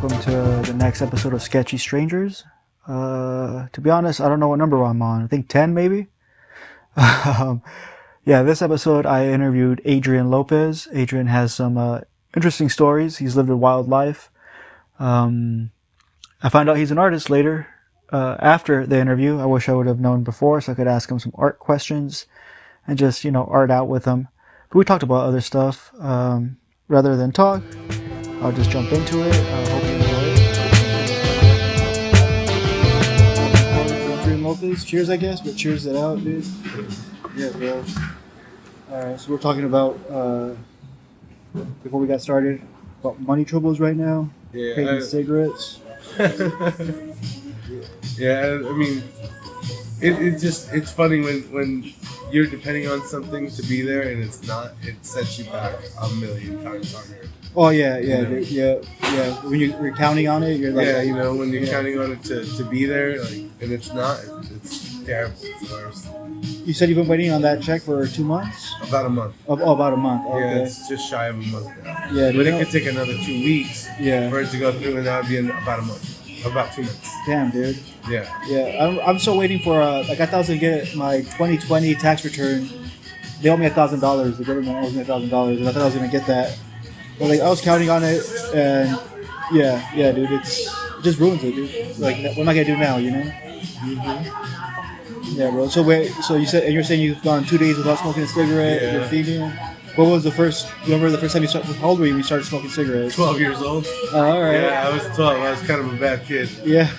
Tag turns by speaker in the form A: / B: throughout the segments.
A: welcome to the next episode of Sketchy Strangers. To be honest, I don't know what number I'm on. I think 10 maybe? This episode I interviewed Adrian Lopez. Adrian has some interesting stories. He's lived a wild life. I found out he's an artist later, after the interview. I wish I would have known before so I could ask him some art questions and just, art out with him. But we talked about other stuff. Rather than talk, I'll just jump into it. Hope you enjoy it. Adrian Lopez, cheers, I guess, but cheers it out, dude. Yeah, bro. Alright, so we're talking about, before we got started, about money troubles right now.
B: Yeah.
A: Paying cigarettes.
B: Yeah, I mean, it's funny when you're depending on something to be there and it's not, it sets you back a million times harder.
A: Oh yeah. When you're counting on it, you're like,
B: when you're counting on it to be there, like, and it's not, it's terrible. It's the worst.
A: You said you've been waiting on that check for 2 months?
B: About a month.
A: About a month. Okay.
B: Yeah, it's just shy of a month now.
A: Yeah,
B: but it could take another 2 weeks.
A: Yeah.
B: For it to go through, and that would be in about a month. About 2 months.
A: Damn, dude.
B: Yeah.
A: Yeah, I'm still waiting for I thought I was gonna get my 2020 tax return. They owe me $1,000. The government owes me $1,000, and I thought I was gonna get that. But I was counting on it, and yeah, dude, it just ruins it, dude. Like, what am I gonna do now? Mm-hmm. Yeah, bro. So you're saying you've gone 2 days without smoking a cigarette?
B: Yeah.
A: You're feeding. What was the first? Remember the first time you started? How old were you when you started smoking cigarettes?
B: 12 years old.
A: Oh, all right.
B: Yeah, I was 12. I was kind of a bad kid.
A: Yeah,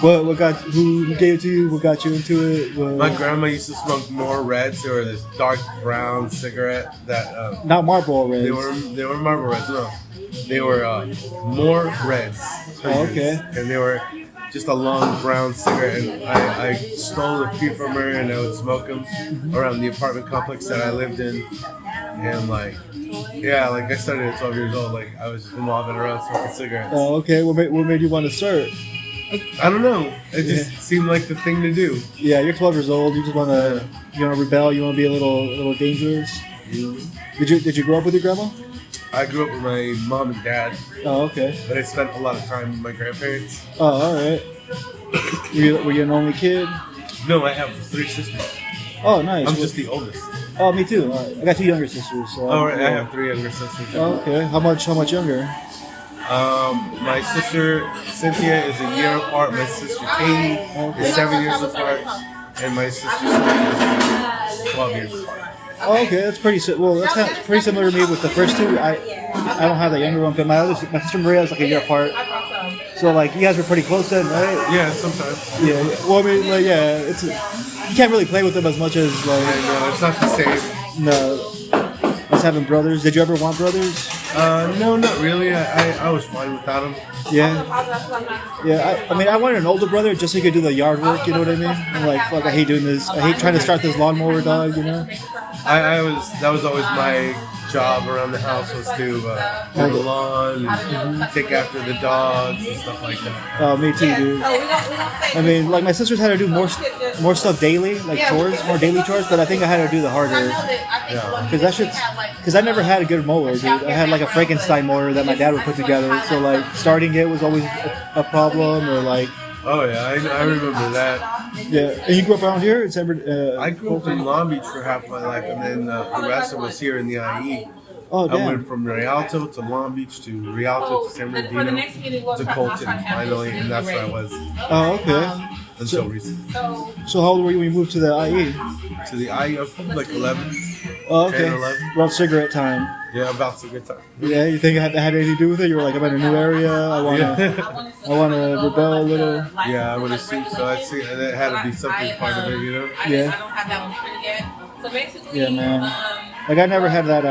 A: what got who gave it to you? What got you into it?
B: My grandma used to smoke more Reds. They were this dark brown cigarette that
A: not Marlboro Reds.
B: They were Marlboro Reds. No, they were more Reds.
A: Oh, okay.
B: And they were just a long brown cigarette, and I stole a few from her, and I would smoke them around the apartment complex that I lived in, and I started at 12 years old. Like, I was just mobbing around smoking cigarettes.
A: Oh, okay. What made you want to start?
B: I don't know. It just seemed like the thing to do.
A: Yeah, you're 12 years old. You just want to rebel. You want to be a little dangerous.
B: Mm-hmm.
A: Did you grow up with your grandma?
B: I grew up with my mom and dad.
A: Oh, okay.
B: But I spent a lot of time with my grandparents.
A: Oh, all right. Were you an only kid?
B: No, I have 3 sisters.
A: Oh, nice.
B: I'm just the oldest.
A: Oh, me too. I got 2 younger sisters. So
B: right. I have 3 younger sisters.
A: Oh, okay. How much younger?
B: My sister Cynthia is a year apart. My sister Katie is 7 years apart, and my sister Sophia is 12 years apart.
A: Oh, okay, that's pretty pretty similar to me with the first 2. I don't have that younger one, but my sister Maria is like a year apart. So you guys were pretty close then, right?
B: Yeah, sometimes.
A: Yeah. Well, I mean, you can't really play with them as much as
B: I know, it's not the same.
A: No. Us having brothers. Did you ever want brothers?
B: No, not really. I was fine without them.
A: Yeah. Yeah. I mean, I wanted an older brother just so he could do the yard work. You know what I mean? I'm like, fuck, I hate doing this. I hate trying to start this lawnmower, dog.
B: That was always my job around the house, was to mow the lawn and take after the dogs and stuff like that.
A: Oh, me too, dude. I mean, my sisters had to do more stuff daily, more daily chores, but I think I had to do the harder.
B: Yeah.
A: Because I never had a good mower, dude. I had a Frankenstein mower that my dad would put together. So starting it was always a problem, or
B: Oh yeah, I remember that.
A: Yeah, and you grew up around here in San Bernardino?
B: I grew up in Long Beach for half my life, and then the rest of us here in the IE.
A: Oh, damn.
B: I went from Rialto to Long Beach to Rialto to San Bernardino to Colton finally, and that's where I was.
A: Oh, okay.
B: Until recently.
A: So how old were you when you moved to the IE?
B: To the IE, I was probably 11.
A: Oh, okay.
B: 10 or 11.
A: Around cigarette time.
B: Yeah, about cigarette time.
A: Yeah, you think it had anything to do with it? You were like, I'm in a new area. I want to rebel a little.
B: Yeah, I would assume so. I see, and it had to be something part of it,
A: Yeah. Yeah, man. I never had that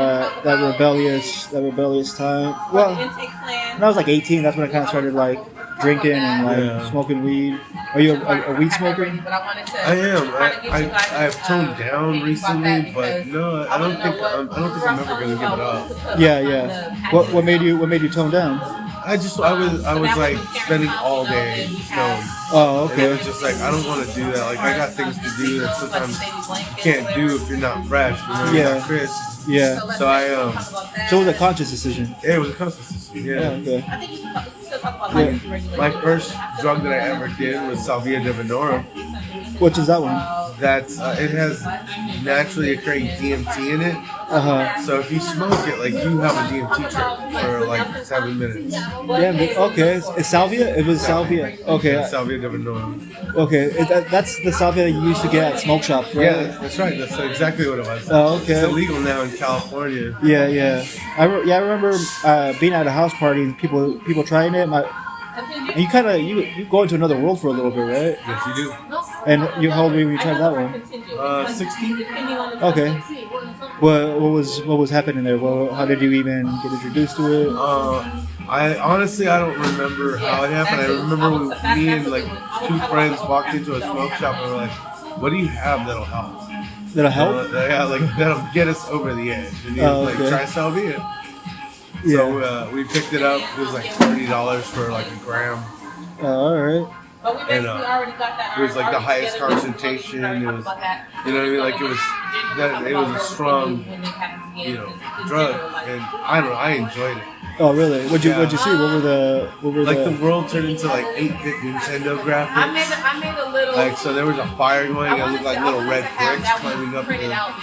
A: rebellious time. Well, when I was 18, that's when I kind of started drinking and smoking weed. Are you a weed smoker?
B: I am. I have toned down recently, but no, I don't think I'm ever gonna give it up.
A: Yeah. What made you tone down?
B: I was like spending all day stoned.
A: Oh,
B: And it
A: okay.
B: was just like, I don't want to do that. Like, I got things to do that sometimes you can't do if you're not fresh. You know, you're
A: Yeah.
B: not crisp.
A: Yeah.
B: So
A: So it was a conscious decision.
B: it was a consistency.
A: Yeah.
B: Yeah.
A: Okay.
B: My first drug that I ever did was salvia divinorum.
A: Which is that one?
B: That's it has naturally occurring DMT in it. So if you smoke it, like you have a DMT trip for like 7 minutes.
A: Yeah. Okay. It's salvia. It was salvia. Okay.
B: Salvia divinorum.
A: Okay. That's the salvia that you used to get at smoke shops, right?
B: Yeah, that's right. That's exactly what it was.
A: Oh, okay.
B: It's illegal now in California.
A: Yeah. Yeah. I remember being at a house party and people trying it. And you kind of you go into another world for a little bit, right?
B: Yes, you do.
A: And how old were you when you tried that one?
B: 16.
A: Okay. What was happening there? Well, how did you even get introduced to it?
B: I honestly I don't remember how it happened. I remember me and like two friends walked into a smoke shop and were like, "What do you have that'll help?"
A: That'll help?
B: Yeah, like that'll get us over the edge. And he was like,
A: okay.
B: "Try salvia."
A: Yeah.
B: So we picked it up. It was like $30 for like a gram.
A: All right.
B: And it was like the highest concentration. It was, you know what I mean? Like it was a strong, drug, and I don't know. I enjoyed it.
A: Oh, really? What'd you see? What were
B: Like the world turned into like 8-bit Nintendo graphics.
C: I made a little.
B: Like so, there was a fire going. It looked like little red bricks climbing up.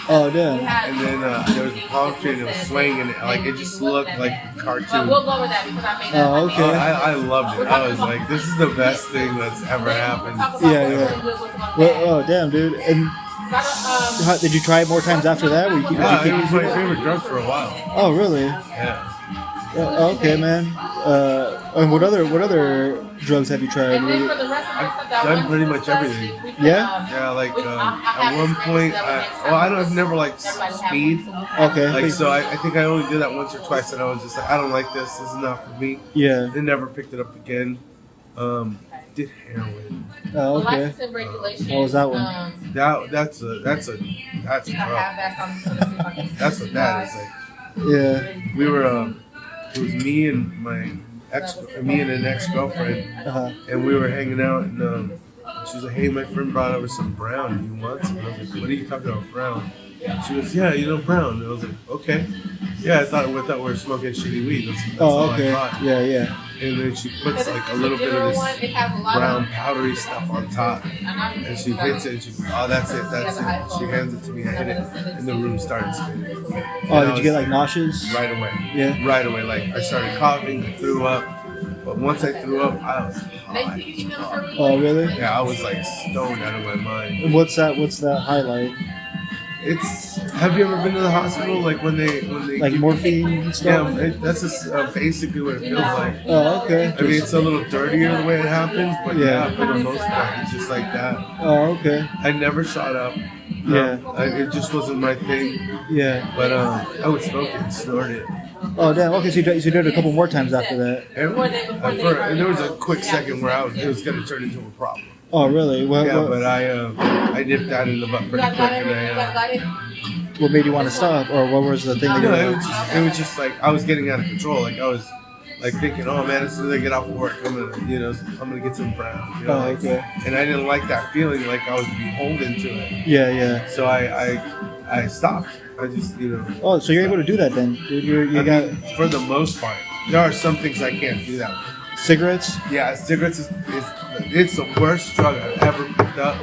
A: Oh, damn.
B: And then there was a palm tree and it was swinging. And like it just looked like a cartoon.
C: We'll go with that because I made
A: Oh, okay.
B: I loved it. I was like, this is the best thing that's ever happened.
A: Yeah. Well, oh, damn, dude. And did you try it more times after that?
B: Yeah, it was my favorite drug for a while.
A: Oh, really?
B: Yeah.
A: Okay, man. And what other drugs have you tried?
B: I've done pretty much everything.
A: Yeah?
B: Yeah, like at one point, I've never liked speed.
A: Okay.
B: Like so, I think I only did that once or twice, and I was just like, I don't like this. This is not for me.
A: Yeah.
B: Then never picked it up again. Did heroin.
A: Oh, okay. What was that one?
B: That's a drug. That's what that is like.
A: Yeah.
B: We were it was me and an ex-girlfriend, and we were hanging out, and she was like, "Hey, my friend brought over some brown. You want some?" And I was like, "What are you talking about, brown?" She was, "Yeah, brown." And I was like, "Okay." Yeah, I thought we were smoking shitty weed. That's all
A: okay.
B: I thought.
A: Yeah.
B: And then she puts like a little bit of this brown powdery stuff on top, and she hits it, and she goes, "Oh, that's it. She hands it to me, I hit it, and the room started spinning.
A: Oh, did you get like nauseous?
B: Right away.
A: Yeah.
B: Right away. Like I started coughing, I threw up, but once I threw up, I was high.
A: Oh, really?
B: Yeah, I was like stoned out of my mind.
A: And what's that highlight?
B: Have you ever been to the hospital? Like when they
A: Like morphine and stuff?
B: Yeah, that's just basically what it feels like.
A: Oh, okay.
B: I mean, it's a little dirtier the way it happens, but yeah, for the most part, it's just like that.
A: Oh, okay.
B: I never shot up.
A: Yeah.
B: It just wasn't my thing.
A: Yeah.
B: But I would smoke it and snort it.
A: Oh, damn. Okay, so you did it a couple more times after that.
B: And there was a quick second where it was going to turn into a problem.
A: Oh, really?
B: But I nipped that in the butt pretty quick, and
A: what made you want to stop, or what was the thing?
B: it was just like I was getting out of control. Like I was like thinking, oh man, as soon as I get off of work, I'm gonna get some brown.
A: Okay.
B: And I didn't like that feeling, like I was beholden to it.
A: Yeah.
B: So I stopped. I just
A: Oh, so you're able to do that then, dude? You got
B: for the most part. There are some things I can't do that with.
A: Cigarettes?
B: Yeah, cigarettes it's the worst drug I've ever picked up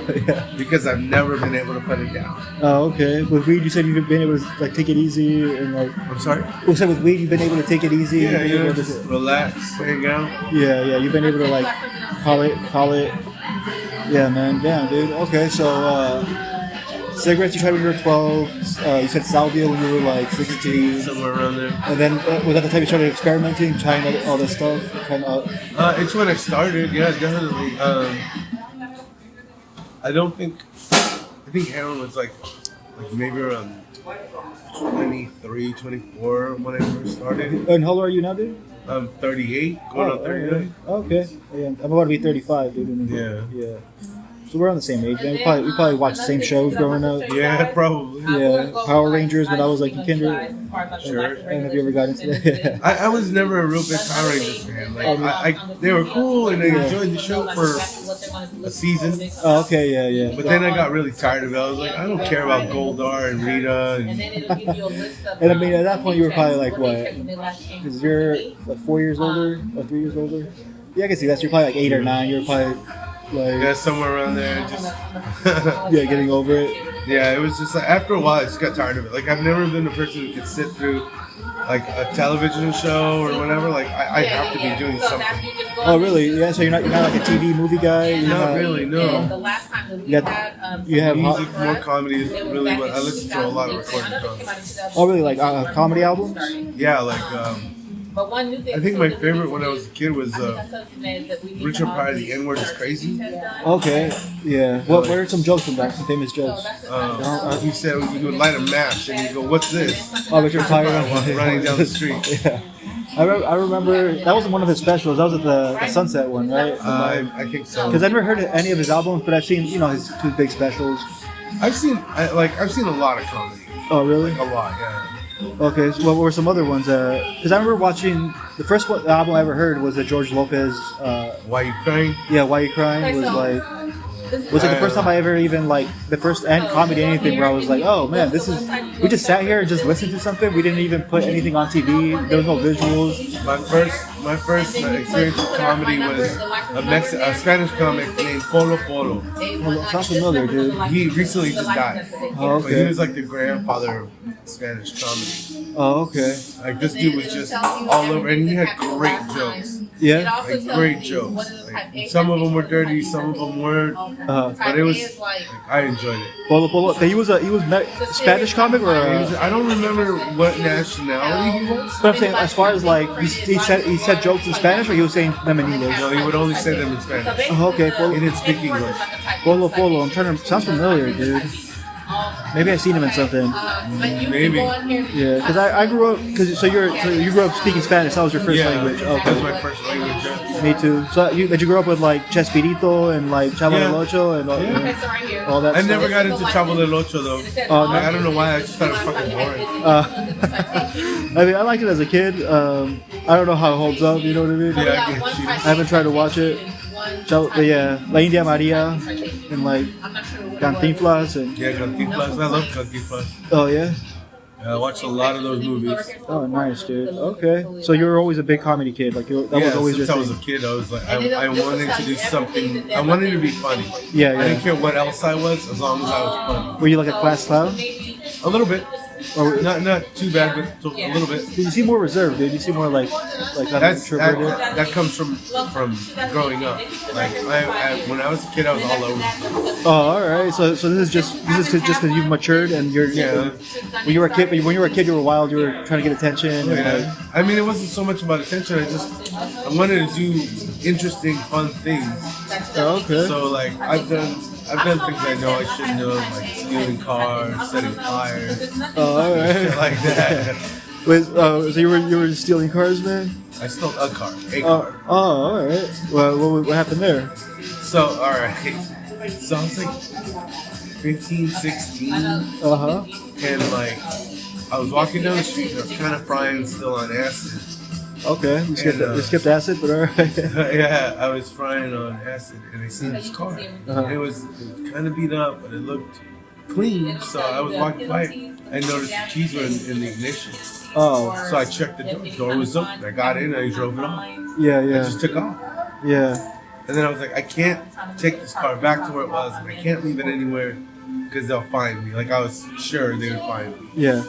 B: because I've never been able to put it down.
A: Oh, okay. With weed, you said you've been able to like take it easy and like.
B: I'm sorry.
A: You said with weed, you've been able to take it easy.
B: Yeah, just relax, hang out.
A: Yeah. You've been able to like call it. Yeah, man. Damn, dude. Okay, so cigarettes you tried when you were 12. You said salvia when you were like 16.
B: Somewhere around there.
A: And then was that the time you started experimenting, trying all this stuff?
B: It's when I started. Yeah, definitely. I think heroin was like maybe around 23, 24 when I first started.
A: And how old are you now, dude?
B: I'm 38, going on 39.
A: Okay. Yeah, I'm about to be 35, dude.
B: Yeah.
A: Yeah. So we're on the same age, man. We probably watched the same shows growing up.
B: Yeah, probably.
A: Yeah, Power Rangers when I was like a kid.
B: Sure.
A: And have you ever got into that?
B: I was never a real big Power Rangers fan. Like, they were cool and I enjoyed the show for a season.
A: Oh, okay, yeah.
B: But then I got really tired of it. I was like, I don't care about Goldar and Rita.
A: And I mean, at that point, you were probably like what? Because you're like 4 years older or 3 years older. Yeah, I can see that. So you're probably like 8 or 9. You're probably like
B: Yeah, somewhere around there. Just
A: yeah, getting over it.
B: yeah, it was just like after a while, I just got tired of it. Like I've never been a person who could sit through like a television show or whatever. Like I have to be doing something.
A: Oh, really? Yeah. So you're not like a TV movie guy. You're
B: Not really, no.
A: You have
B: Music, more comedy is really what I listen to. A lot of recorded comedy.
A: Oh, really? Like comedy albums?
B: Yeah, like I think my favorite when I was a kid was Richard Pryor, The N-Word is Crazy.
A: Okay. Yeah. What are some jokes from that? Some famous jokes.
B: He said he would light a match and he'd go, "What's this?"
A: Oh, Richard Pryor
B: Running down the street.
A: Yeah. I remember that was one of his specials. That was at the Sunset one, right?
B: I think so.
A: Because I never heard of any of his albums, but I've seen his two big specials.
B: I've seen a lot of comedy.
A: Oh, really?
B: A lot, yeah.
A: Okay, so what were some other ones? Because I remember watching the first album I ever heard was the George Lopez.
B: Why You Crying?
A: Yeah, Why You Crying was like the first time I ever even like the first comedy anything where I was like, oh man, we just sat here and just listened to something. We didn't even put anything on TV. There was no visuals.
B: My first experience with comedy was a Spanish comic named Polo Polo.
A: Well, sounds familiar, dude.
B: He recently just died.
A: Oh,
B: But he
A: okay.
B: was like the grandfather of Spanish comedy.
A: Oh, okay.
B: Like this dude was just all over, and he had great jokes.
A: Yeah.
B: Like great jokes. Like, some of them were dirty, some of them weren't. But it was like, I enjoyed it.
A: Polo Polo. He was Spanish comic or?
B: I don't remember what nationality he was.
A: But I'm saying, as far as like he said jokes in Spanish, or he was saying them in English.
B: No, he would only say them in Spanish.
A: Oh, okay.
B: He didn't speak English.
A: Polo Polo. I'm trying to. Sounds familiar, dude. Maybe I've seen him in something.
B: Maybe.
A: Yeah, because I grew up. So you grew up speaking Spanish. That was your first language.
B: That was
A: Okay.
B: my first language. Yeah.
A: Me too. So did you grow up with like Chespirito and like Chavo del Ocho and all that?
B: I
A: stuff?
B: never got into Chavo del Ocho though.
A: Oh, no?
B: Like, I don't know why. I just thought it was fucking boring.
A: I mean, I liked it as a kid. I don't know how it holds up. You know what I mean?
B: Yeah, I get you.
A: I haven't tried to watch it. Yeah, La India Maria and like Cantinflas and
B: Yeah, Cantinflas. I love Cantinflas.
A: oh yeah.
B: I watched a lot of those movies.
A: Oh, nice, dude. Okay, so you were always a big comedy kid. Like that was always your
B: since I
A: thing.
B: was a kid, I was like, I wanted to do something. I wanted to be funny.
A: Yeah,
B: I didn't
A: yeah.
B: care what else I was, as long as I was funny.
A: Were you like a class clown?
B: A little bit.
A: Or
B: Not too bad, but a little bit.
A: did you seem more reserved, dude? You seem more like kind of introverted.
B: That comes from growing up. Like when I was a kid, I was all over.
A: Oh, all right. So this is just because you've matured and you're
B: Yeah.
A: When you were a kid, you were wild. You were trying to get attention. And
B: Yeah. I mean, it wasn't so much about attention. I wanted to do interesting, fun things.
A: oh, okay.
B: So like I've done things I know I shouldn't have, like stealing cars, setting fires,
A: Oh, all
B: shit
A: right.
B: like that.
A: Wait, so you were stealing cars, man?
B: I stole a car.
A: Oh, all right. Well, what happened there?
B: So, alright. So I was like 15, 16,
A: Uh-huh.
B: and like I was walking down the street and I was kind of frying still on acid.
A: Okay, you skipped acid, but all right.
B: Yeah, I was frying on acid and I seen this car.
A: Uh-huh.
B: And it was kind of beat up, but it looked clean. So I was walking by it. I noticed the keys were in the ignition.
A: Oh,
B: So I checked the door. The door was open. I got in and I drove it off.
A: yeah,
B: I
A: yeah,
B: just took off.
A: yeah.
B: And then I was like, I can't take this car back to where it was. And I can't leave it anywhere because they'll find me. Like I was sure they would find me.
A: Yeah.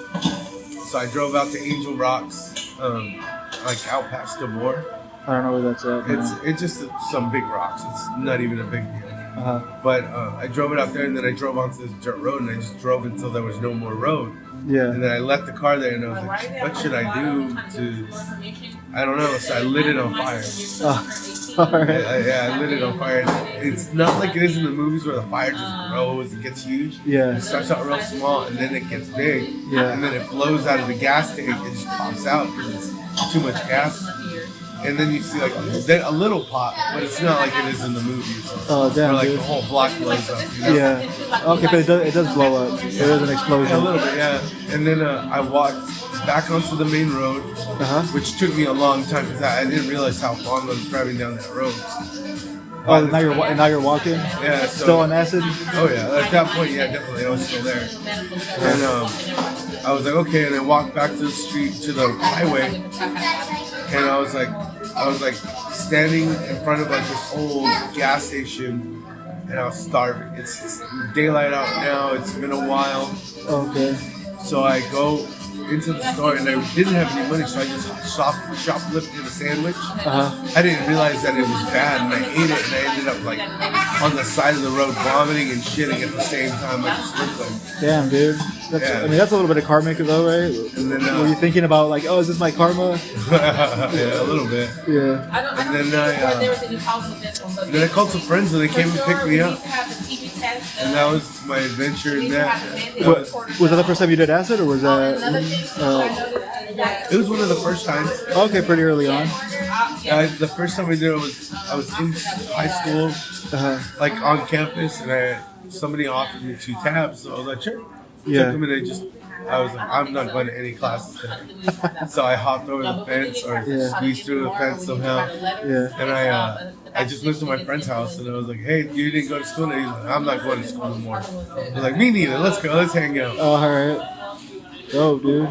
B: So I drove out to Angel Rocks, like out past Devore.
A: I don't know where that's at.
B: It's just some big rocks. It's not even a big deal.
A: Uh-huh.
B: But I drove it out there and then I drove onto this dirt road and I just drove until there was no more road.
A: Yeah.
B: And then I left the car there and I was like, what should I do to, I don't know. So I lit it on fire.
A: All right.
B: I lit it on fire. It's not like it is in the movies where the fire just grows and gets huge.
A: Yeah.
B: It starts out real small and then it gets big.
A: Yeah.
B: And then it blows out of the gas tank and just pops out because it's too much gas. and then you see like then a little pop, but it's not like it is in the movies.
A: Oh damn,
B: Where like
A: dude.
B: the whole block blows up. You know?
A: Yeah. Okay, but it does blow up. It is an explosion.
B: Yeah, a little bit, yeah. And then I walked back onto the main road, which took me a long time because I didn't realize how long I was driving down that road.
A: Oh, now you're walking.
B: Yeah, so,
A: Still on acid.
B: Oh yeah, at that point, yeah, definitely, I was still there. And I was like, okay, and I walked back to the street to the highway, and I was like standing in front of like this old gas station, and I was starving. It's daylight out now. It's been a while.
A: Okay.
B: So I go into the store, and I didn't have any money, so I just shoplifted a sandwich. I didn't realize that it was bad, and I ate it, and I ended up like on the side of the road vomiting and shitting at the same time. I just looked like,
A: damn, dude. I mean, that's a little bit of karmic though, right?
B: And then
A: were you thinking about like, oh, is this my karma?
B: yeah, a little bit.
A: Yeah.
B: And then I called some friends, and they came and picked me up. And that was my adventure in that.
A: Was that the first time you did acid, or was that?
B: It was one of the first times.
A: Okay, pretty early on.
B: The first time I did it I was in high school, like on campus, and somebody offered me 2 tabs, so I was like, sure.
A: Yeah.
B: Took them, and I was like, I'm not going to any classes today. So I hopped over the fence or squeezed through the fence somehow.
A: Yeah.
B: And I just went to my friend's house, and I was like, hey, you didn't go to school? And he's like, I'm not going to school anymore. I was like, me neither. Let's go. Let's hang out.
A: Oh, all right. Oh, dude.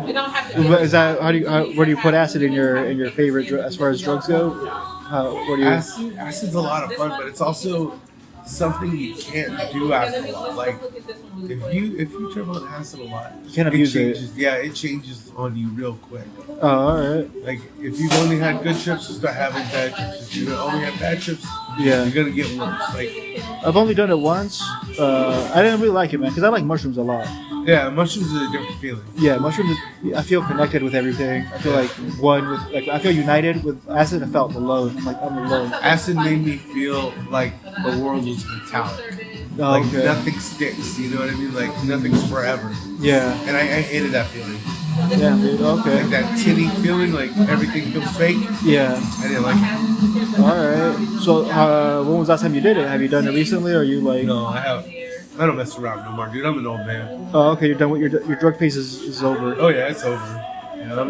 A: Is that where do you put acid in your favorite as far as drugs go? What do you?
B: Acid's a lot of fun, but it's also something you can't do after a while. Like if you trip on acid a lot,
A: you can't abuse it.
B: Yeah, it changes on you real quick.
A: Oh, all right.
B: Like if you've only had good trips, you start having bad trips. If you only have bad trips,
A: yeah,
B: you're gonna get worse. Like
A: I've only done it once. I didn't really like it, man, because I like mushrooms a lot.
B: Yeah, mushrooms is a different feeling.
A: Yeah, mushrooms. I feel connected with everything. I feel like one with, like, I feel united with acid. I felt alone. Like I'm alone.
B: Acid made me feel like the world was metallic.
A: Oh,
B: like
A: okay.
B: nothing sticks. You know what I mean? Like nothing's forever.
A: Yeah.
B: And I hated that feeling.
A: Yeah, dude. Okay.
B: Like that tinny feeling, like everything feels fake.
A: Yeah.
B: I didn't like it.
A: All right. So, when was the last time you did it? Have you done it recently, or are you like?
B: No, I have. I don't mess around no more, dude. I'm an old man.
A: Oh, okay. You're done with your drug phase is over.
B: Oh yeah, it's over. Yeah,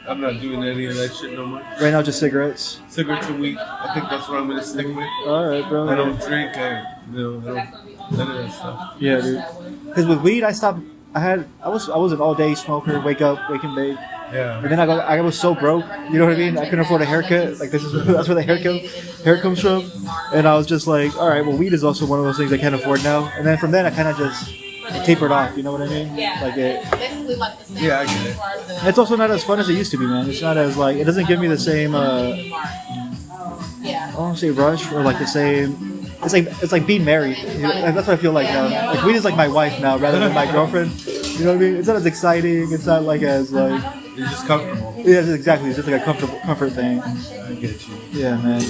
B: I'm not doing any of that shit no more.
A: Right now, just cigarettes.
B: Cigarettes a week. I think that's what I'm gonna stick with.
A: All right, bro.
B: I don't drink. I don't none of that stuff.
A: Yeah, dude. Because with weed, I stopped. I was an all day smoker. Wake up, wake and bake.
B: Yeah.
A: And then I was so broke. You know what I mean? I couldn't afford a haircut. Like that's where the hair comes from. And I was just like, all right, well, weed is also one of those things I can't afford now. And then from then, I kind of just tapered off. You know what I mean? Like it.
B: Yeah, I get it.
A: It's also not as fun as it used to be, man. It's not as like it doesn't give me the same. I don't want to say rush or like the same. It's like being married. You know, that's what I feel like now. Like weed is like my wife now rather than my girlfriend. You know what I mean? It's not as exciting. It's not like as like.
B: You're just comfortable.
A: Yeah, exactly. It's just like a comfort thing.
B: I get you.
A: Yeah, man.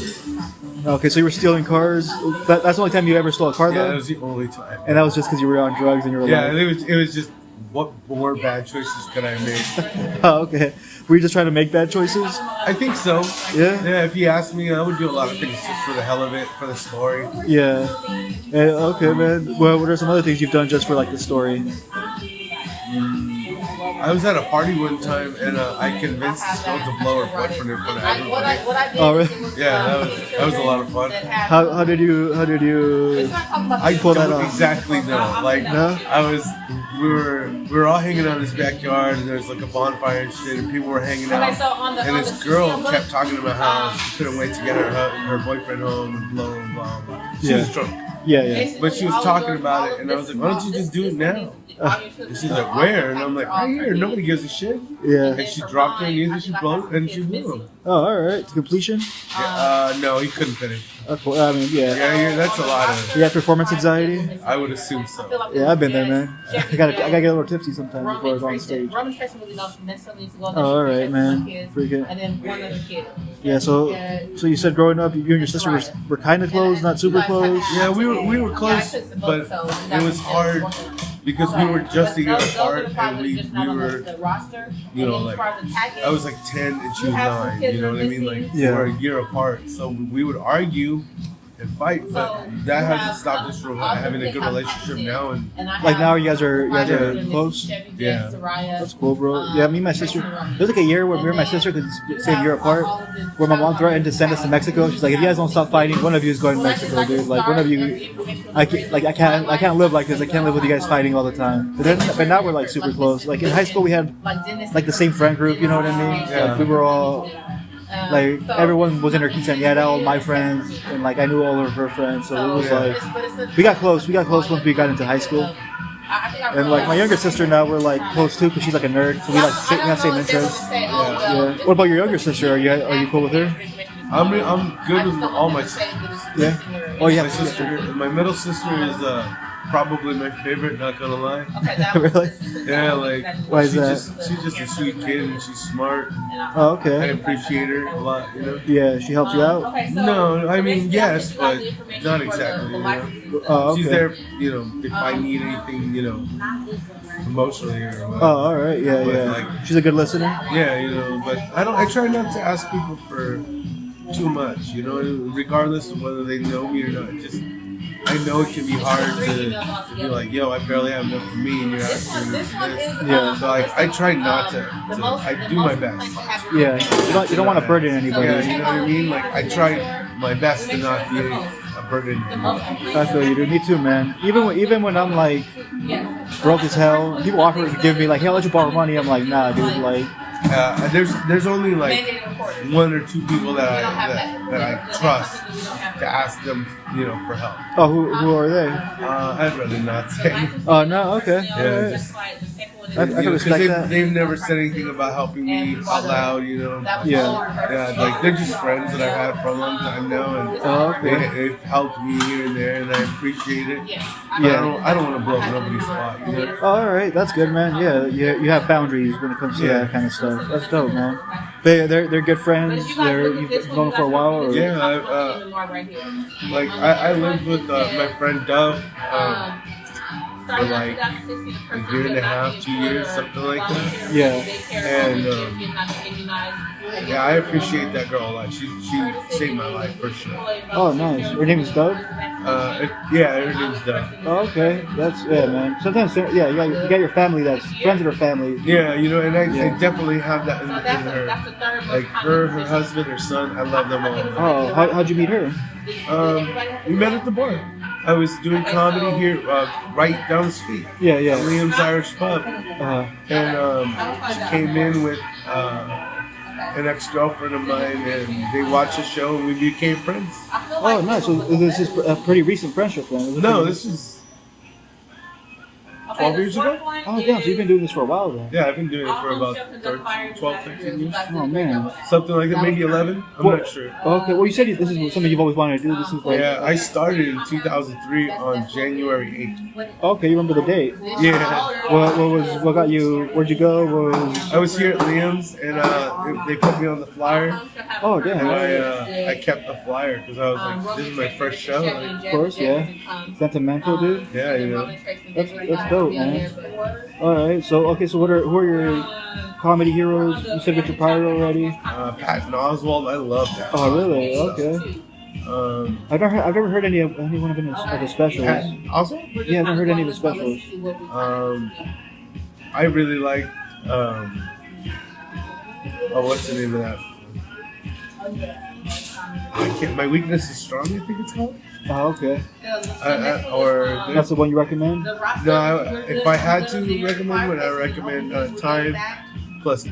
A: Okay, so you were stealing cars. That's the only time you ever stole a car, though.
B: Yeah, that was the only time.
A: And that was just because you were on drugs and you were
B: yeah,
A: like.
B: and it was just what more bad choices could I make?
A: Oh, okay. Were you just trying to make bad choices?
B: I think so.
A: Yeah.
B: Yeah. If you ask me, I would do a lot of things just for the hell of it, for the story.
A: Yeah. Okay, man. Well, what are some other things you've done just for like the story?
B: I was at a party one time, and I convinced this girl to blow her boyfriend in front of everybody.
A: Oh, really?
B: Yeah, that was a lot of fun.
A: How did you
B: I
A: pull that
B: don't
A: off?
B: exactly know. Like
A: No?
B: we were all hanging out in this backyard, and there was like a bonfire and shit, and people were hanging out. And this girl kept talking about how she couldn't wait to get her boyfriend home and blow and blah blah. She was drunk.
A: Yeah.
B: But she was talking about it, and I was like, why don't you just do it now? And she's like, where? And I'm like, right here. Nobody gives a shit.
A: Yeah.
B: And she dropped her music, she blew and she blew him.
A: Oh, all right. To completion?
B: Yeah, no, he couldn't finish.
A: Okay, I mean, yeah.
B: Yeah, that's a lot of.
A: You have performance anxiety?
B: I would assume so.
A: Yeah, I've been there, man. I gotta get a little tipsy sometimes before I go on stage. Oh, all right, man. Freaking.
C: And then one other kid.
A: Yeah, so you said growing up, you and your sister were kind of close, not super close.
B: Yeah, we were close, but it was hard because we were just a year
C: Those
B: apart,
C: are
B: and
C: probably
B: we
C: just not on
B: were,
C: the roster.
B: you know,
C: And then
B: like
C: as far as attacking,
B: I was like 10 and she was
C: have some
B: 9.
C: kids
B: You know what I
C: that are
B: mean? Like
C: missing.
B: we
A: Yeah.
B: were a year apart, so we would argue and fight, but that hasn't stopped us from having a good relationship now. And
A: Like now you guys are close.
B: Yeah.
A: That's cool, bro. Yeah, me and my sister. There's like a year where me and my sister could same year apart, where my mom threatened to send us to Mexico. She's like, if you guys don't stop fighting, one of you is going to Mexico, dude. Like one of you, I can't live like this. I can't live with you guys fighting all the time. But now we're like super close. Like in high school, we had like the same friend group. You know what I mean?
B: Yeah.
A: Like, we were all. Like everyone was in her quinceañera, all my friends, and like I knew all of her friends, so it was like we got close. We got close once we got into high school, and like my younger sister now we're like close too because she's like a nerd, so we have same interests. Yeah. What about your younger sister? Are you cool with her?
B: I'm good with all my sisters.
A: Yeah. Oh yeah.
B: My middle sister is probably my favorite. Not gonna lie.
A: Really?
B: Yeah, like
A: Why is that?
B: She's just a sweet kid and she's smart.
A: Oh,
B: I
A: okay.
B: appreciate her a lot. You know.
A: Yeah, she helps you out.
B: No, I mean yes, but not exactly. You know?
A: Oh, okay.
B: She's there, you know, if I need anything, you know, emotionally or whatever.
A: Oh, all right. Yeah,
B: But,
A: yeah.
B: like,
A: She's a good listener.
B: yeah, you know, but I try not to ask people for too much, you know, regardless of whether they know me or not. Just I know it can be hard to be like, yo, I barely have enough for me, and you're asking me for this.
A: Yeah.
B: So I try not to. I do my best.
A: Yeah. You don't want to burden anybody.
B: Yeah, you know what I mean. Like I try my best to not be a burden.
A: I feel you, dude. Me too, man. Even when I'm like broke as hell, people offer to give me like, hey, I'll let you borrow money. I'm like, nah, dude. Like,
B: There's only like 1 or 2 people that I trust to ask them, you know, for help.
A: oh, who are they?
B: I'd rather not say.
A: Oh no, okay.
B: Yeah,
A: Alright.
B: just,
A: I
B: you
A: can
B: know,
A: respect that.
B: they've never said anything about helping me out loud, you know.
A: Yeah.
B: Like they're just friends that I've had for a long time now, and
A: Oh, okay.
B: they've helped me here and there, and I appreciate it. But
A: Yeah.
B: I don't want to blow up nobody's spot, you know.
A: Oh, all right, that's good, man. Yeah, you have boundaries when it comes to that kind of stuff. That's dope, man. They're good friends. You've known them for a while, or?
B: Yeah, like I lived with my friend Dove for like a year and a half, 2 years, something like that.
A: Yeah.
B: And yeah, I appreciate that girl a lot. She saved my life for sure.
A: Oh, nice. Her name is Dove.
B: Yeah, her name's Dove.
A: Oh, okay. That's man. Sometimes, yeah, you got your family that's friends of her family.
B: Yeah, you know, and I
A: Yeah.
B: definitely have that in her. Like her husband, her son, I love them all.
A: Oh, how'd you meet her?
B: We met at the bar. I was doing comedy here, right down the street.
A: Yeah, yeah.
B: At Liam's Irish Pub. And she came in with an ex-girlfriend of mine, and they watched the show, and we became friends.
A: Oh, nice. So this is a pretty recent friendship then.
B: No, this is 12 years ago?
A: Oh, damn. So you've been doing this for a while then.
B: Yeah, I've been doing it for about 12, 13 years.
A: Oh, man.
B: Something like that, maybe 11. I'm not sure.
A: Okay. Well, you said this is something you've always wanted to do. This is like.
B: Yeah, I started in 2003 on January 8th.
A: Okay, you remember the date?
B: Yeah.
A: What got you? Where'd you go? What was?
B: I was here at Liam's, and they put me on the flyer,
A: Oh,
B: and
A: damn.
B: I kept the flyer because I was like, this is my first show. Like,
A: Of course, yeah. Sentimental, dude.
B: yeah, you know.
A: That's dope, man. All right. So who are your comedy heroes? You said Richard Pryor already.
B: Patton Oswalt, I love that.
A: Oh, really? Okay. I've never heard any of his specials.
B: Patton Oswalt?
A: Yeah, I've never heard any of his specials.
B: I really like. What's the name of that? My Weakness is Strong, I think it's called.
A: Oh, okay.
B: Or
A: That's the one you recommend?
B: no, if I had to recommend one, I recommend Time plus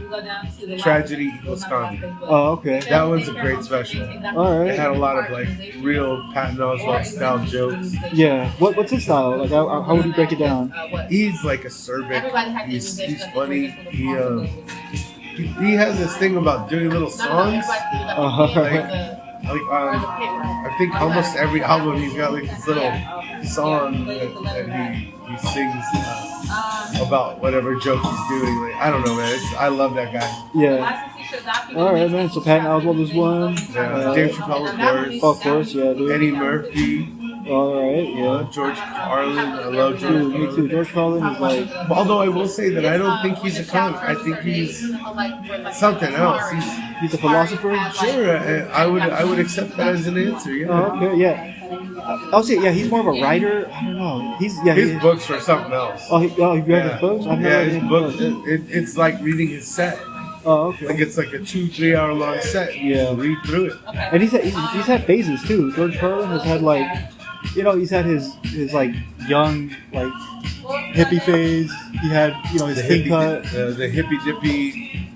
B: Tragedy equals Comedy.
A: Oh, okay.
B: That one's a great special.
A: All
B: It
A: right.
B: had a lot of like real Patton Oswalt style jokes.
A: Yeah. What's his style? Like, how would you break it down?
B: He's like acerbic. He's funny. He has this thing about doing little songs. I think almost every album he's got like this little song that he sings about whatever joke he's doing. Like I don't know, man. I love that guy.
A: Yeah. All right, man. So Patton Oswalt is one.
B: Dave Chappelle, of course.
A: Oh, of course, yeah, dude.
B: Eddie Murphy.
A: All right, yeah.
B: George Carlin. I love George
A: Dude, me
B: Carlin.
A: too. George Carlin is like,
B: Although I will say that I don't think he's a comic. I think he's something else.
A: he's a philosopher.
B: Sure, I would accept that as an answer. Yeah.
A: Oh, okay, yeah. I'll say, yeah, he's more of a writer. I don't know.
B: His books are something else.
A: You've read his books? I've never read
B: his books. It's like reading his set.
A: Oh, okay.
B: Like it's like a 2-3 hour long set. You just read through it.
A: And he's had phases too. George Carlin has had like, he's had his like young like hippie phase. He had his thin cut.
B: The hippy dippy.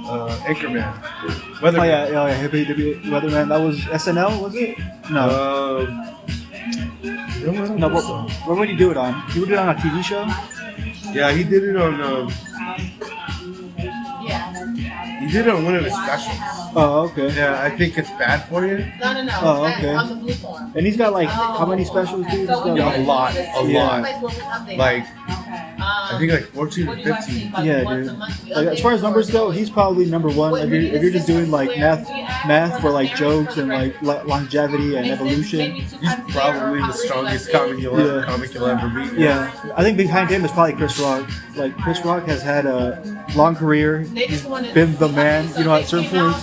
B: Anchorman. Weatherman.
A: Oh yeah, hippie dippy Weatherman. That was SNL, was it? No. No, what would he do it on? He would do it on a TV show?
B: Yeah, he did it on. He did it on one of his specials.
A: Oh, okay.
B: Yeah, I think it's bad for you.
C: No.
A: Oh, okay.
C: On the blue form.
A: And he's got like how many specials? Dude?
B: Yeah, a lot.
C: Like,
B: Like I think like 14 or 15.
A: Yeah, dude. Like as far as numbers go, he's probably number one. If you're just doing like math for like jokes and like longevity and evolution,
B: He's probably the strongest comic you'll ever meet.
A: yeah. I think behind him is probably Chris Rock. Like Chris Rock has had a long career. He's been the man, at certain points,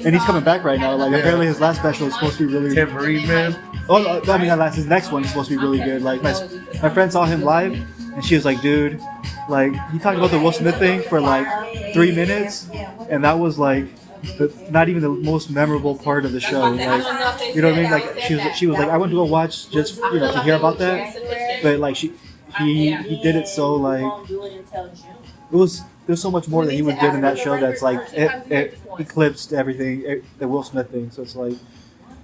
A: and he's coming back right now. Like apparently his last special is supposed to be really.
B: Tambourine Man.
A: Oh, I mean, his next one is supposed to be really good. Like my friend saw him live, and she was like, "Dude, like he talked about the Will Smith thing for like 3 minutes, and that was like not even the most memorable part of the show. Like, you know what I mean? Like she was like, I went to go watch just to hear about that, but like he did it so like there's so much more that he would did in that show that's like it eclipsed everything the Will Smith thing. So it's like.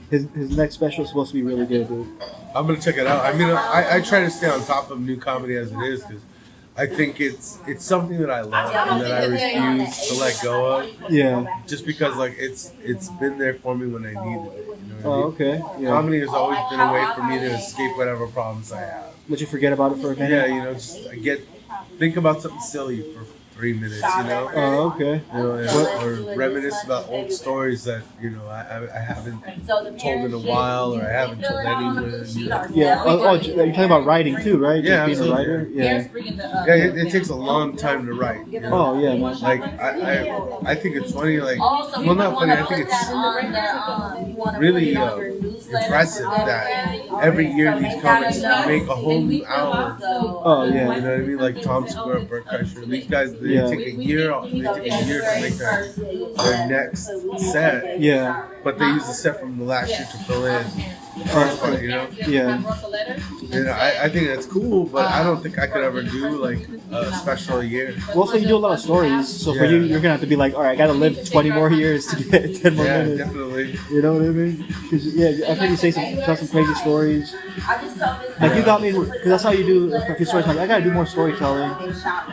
A: His next special is supposed to be really good, dude.
B: I'm gonna check it out. I mean, I try to stay on top of new comedy as it is because I think it's something that I love and that I refuse to let go of.
A: Yeah.
B: Just because like it's been there for me when I needed it. You know what I mean?
A: Okay. Yeah.
B: Comedy has always been a way for me to escape whatever problems I have.
A: Let you forget about it for a minute.
B: Yeah, just think about something silly for 3 minutes.
A: Oh, okay.
B: Or reminisce about old stories that I haven't told in a while, or I haven't told anyone.
A: Yeah. You're talking about writing too, right?
B: Yeah,
A: just being
B: absolutely.
A: a writer. Yeah.
B: Yeah, it takes a long time to write.
A: Oh yeah, man.
B: Like I think it's funny. Like, well, not funny. I think it's really impressive that every year these comics make a whole new hour.
A: Oh yeah.
B: You know what I mean? Like Tom Segura, Burt Kreischer. These guys, they take a year to make their next set.
A: Yeah.
B: But they use the set from the last year to fill in the first part,
A: Yeah.
B: And I think that's cool, but I don't think I could ever do like a special a year.
A: Well, so you do a lot of stories, so for you, you're gonna have to be like, all right, I gotta live 20 more years to get 10 more minutes.
B: Definitely.
A: You know what I mean? Because I've heard you tell some crazy stories. Like you got me, because that's how you do a few stories. Like I gotta do more storytelling.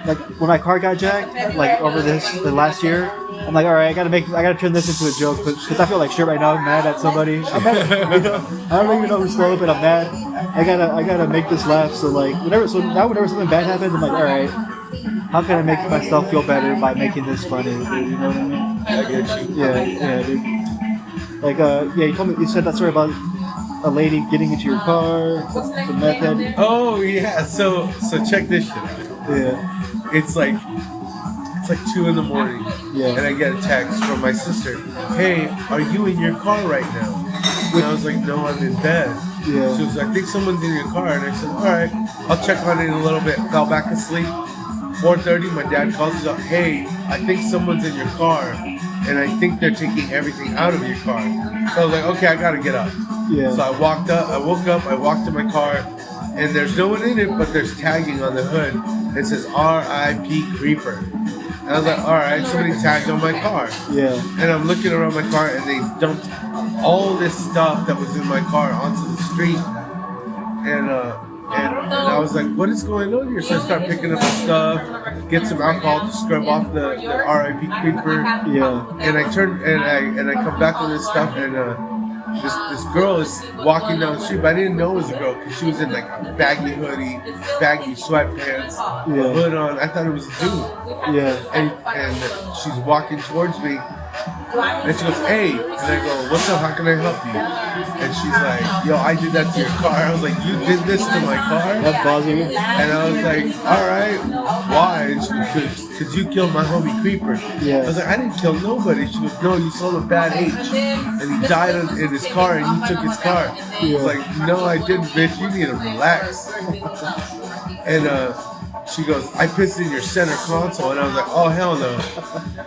A: Like when my car got jacked, like over the last year, I'm like, all right, I gotta turn this into a joke, because I feel like shit right now. I'm mad at somebody. I'm mad, I don't even know who's slow, but I'm mad. I gotta make this laugh. So like whenever something bad happens, I'm like, all right, how can I make myself feel better by making this funny? Dude, you know what I mean?
B: I get you.
A: Yeah, dude. Like you said that story about a lady getting into your car, some meth head.
B: Oh yeah, so check this shit out.
A: Yeah.
B: It's like 2 a.m.
A: Yeah.
B: And I get a text from my sister. Hey, are you in your car right now? And I was like, no, I'm in bed.
A: Yeah.
B: She was like, I think someone's in your car. And I said, all right, I'll check on it in a little bit. Fell back asleep. 4:30, my dad calls us up. Hey, I think someone's in your car, and I think they're taking everything out of your car. So I was like, okay, I gotta get up.
A: Yeah.
B: So I woke up, I walked to my car, and there's no one in it, but there's tagging on the hood. It says R.I.P. Creeper. And I was like, all right, somebody tagged on my car.
A: Yeah.
B: And I'm looking around my car, and they dumped all this stuff that was in my car onto the street. And I was like, what is going on here? So I start picking up the stuff, get some alcohol to scrub off the R.I.P. Creeper.
A: Yeah.
B: And I turn and I come back with this stuff, and this girl is walking down the street, but I didn't know it was a girl because she was in like a baggy hoodie, baggy sweatpants, hood on. I thought it was a dude.
A: Yeah.
B: And she's walking towards me, And she goes, hey. And I go, what's up? How can I help you? And she's like, yo, I did that to your car. I was like, you did this to my car?
A: That's buzzing.
B: And I was like, all right, why? And she goes, because you killed my homie Creeper.
A: Yeah.
B: I was like, I didn't kill nobody. She goes, no, you sold a bad H. And he died in his car and you took his car. I was like, no, I didn't, bitch. You need to relax. And she goes, I pissed in your center console. And I was like, oh, hell no.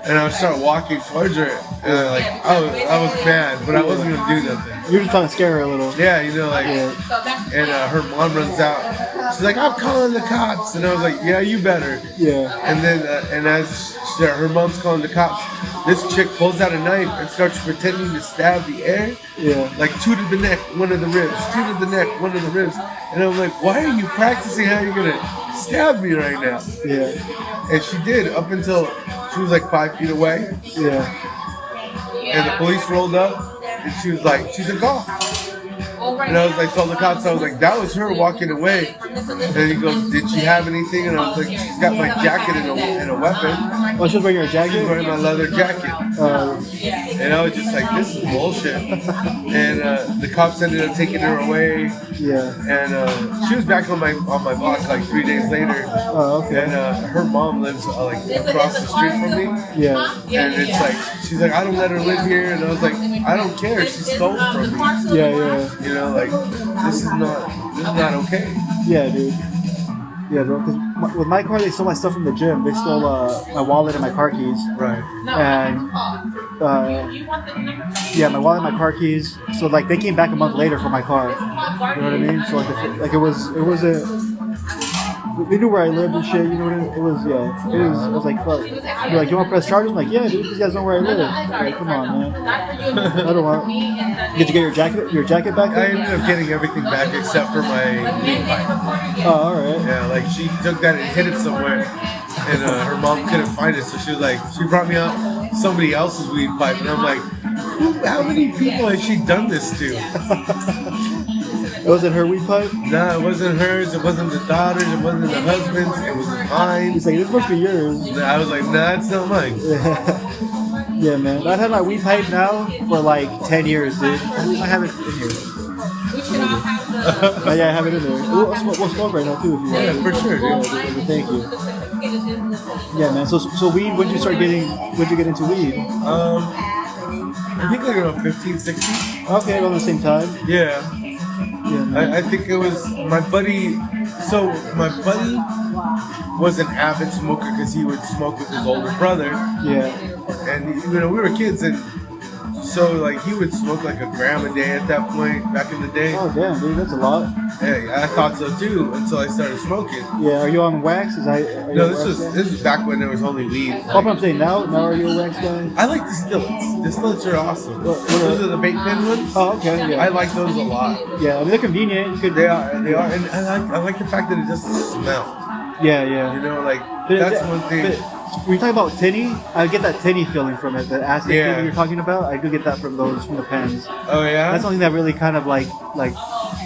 B: And I started walking towards her. And I was mad, but I wasn't going to do nothing.
A: You're just trying to scare her a little.
B: Yeah, you know, like, and her mom runs out. She's like, I'm calling the cops. And I was like, yeah, you better.
A: Yeah.
B: And then, and as her mom's calling the cops, this chick pulls out a knife and starts pretending to stab the air.
A: Yeah.
B: Like, two to the neck, one to the ribs, two to the neck, one to the ribs. And I'm like, why are you practicing how you're going to stab me right now?
A: Yeah.
B: And she did up until she was like 5 feet away.
A: Yeah.
B: And the police rolled up. And she was like, she's a golf. And I was like, told the cops, I was like, that was her walking away. And he goes, did she have anything? And I was like, she's got my jacket and a weapon.
A: Oh, she was wearing your jacket?
B: She's wearing my leather jacket. And I was just like, this is bullshit. And the cops ended up taking her away.
A: Yeah.
B: And she was back on my block like 3 days later.
A: Oh, okay.
B: And her mom lives like across the street from me.
A: Yeah.
B: And it's like, she's like, I don't let her live here. And I was like, I don't care. She stole from me.
A: Yeah, yeah.
B: You know, like, this is not okay.
A: Yeah, dude. Yeah, bro. Because with my car, they stole my stuff from the gym. They stole my wallet and my car keys.
B: Right.
A: And yeah, my wallet and my car keys. So like they came back a month later for my car. You know what I mean? So like it was a. They knew where I lived and shit. You know what I mean? It was like fuck. You're like, you want to press charges? I'm like, yeah, dude. These guys know where I live. Like, come on, man. I don't want. Did you get your jacket back
B: I
A: then?
B: ended up getting everything back except for my weed pipe.
A: Oh, all right.
B: Yeah, like she took that and hid it somewhere, and her mom couldn't find it, so she was like, she brought me out somebody else's weed pipe, and I'm like, how many people has she done this to?
A: It wasn't her weed pipe?
B: Nah, it wasn't hers, it wasn't the daughter's, it wasn't the husband's, it was mine.
A: He's like, this must be yours.
B: I was like, nah, it's not mine.
A: Yeah, man. I've had my weed pipe now for like 10 years, dude. I have it in here. Yeah, I have it in there. We'll smoke right now, too, if you want.
B: Yeah, for sure, dude.
A: Yeah, thank you. Yeah, man. So weed, when did you get into weed?
B: I think like around 15, 16.
A: Okay, around the same time.
B: Yeah.
A: Yeah, man.
B: I think it was my buddy. So my buddy was an avid smoker because he would smoke with his older brother.
A: Yeah.
B: And we were kids, and so like he would smoke like a gram a day at that point back in the day.
A: Oh damn, dude, that's a lot.
B: Hey, I thought so too until I started smoking.
A: Yeah, are you on wax?
B: No, this was back when there was only weed.
A: Oh, but I'm saying now are you a wax guy?
B: I like distillates. Distillates are awesome. Those are the vape pen ones.
A: Oh, okay. Yeah.
B: I like those a lot.
A: Yeah, I mean they're convenient. You could.
B: They are, and I like the fact that it doesn't smell.
A: Yeah, yeah.
B: You know, like that's one thing.
A: When you talk about tinny, I get that tinny feeling from it. The acid
B: Yeah.
A: feeling you're talking about, I do get that from the pens.
B: Oh yeah.
A: That's something that really kind of like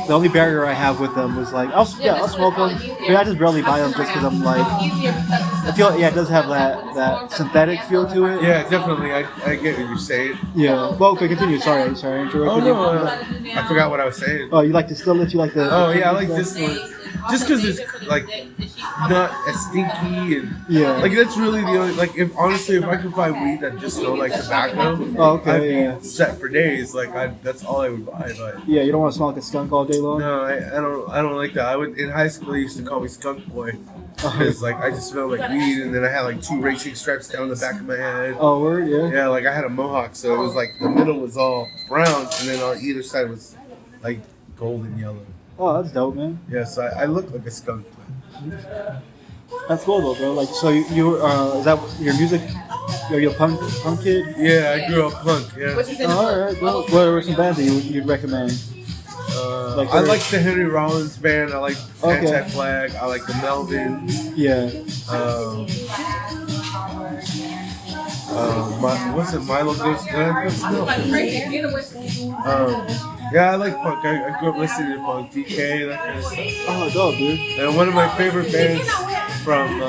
A: the only barrier I have with them was like I'll smoke them, but I just barely buy them just because I'm like I feel it does have that synthetic feel to it.
B: Yeah, definitely. I get what you're saying.
A: Yeah. Well, okay, continue. Sorry, I interrupted
B: Oh
A: you.
B: no, I forgot what I was saying.
A: Oh, you like distillates? You like the?
B: Oh
A: the
B: yeah, I like
A: stuff?
B: this one. Just because it's like not as stinky and
A: Yeah.
B: like that's really the only like if I could find weed that just smelled like tobacco,
A: Oh, okay,
B: I'd be set for days. Like that's all I would buy. But
A: Yeah, you don't want to smell like a skunk all day long.
B: no, I don't like that. I would in high school they used to call me skunk boy because like I just smelled like weed, and then I had like 2 racing stripes down the back of my head.
A: Oh, word, yeah.
B: Yeah, like I had a mohawk, so it was like the middle was all brown, and then on either side was like golden yellow.
A: Oh, that's dope, man.
B: Yeah, so I look like a skunk.
A: That's cool though, bro. Like, so you is that your music? Are you a punk kid?
B: Yeah, I grew up punk. Yeah.
A: Oh, all right. Well, what are some bands that you'd recommend?
B: I like the Henry Rollins band. I like
A: Okay.
B: Anti-Flag. I like the Melvins.
A: Yeah.
B: What's it? Milo Goes. Yeah, I like punk. I grew up listening to punk, DK, that kind of stuff.
A: Oh, dope, dude.
B: And one of my favorite bands from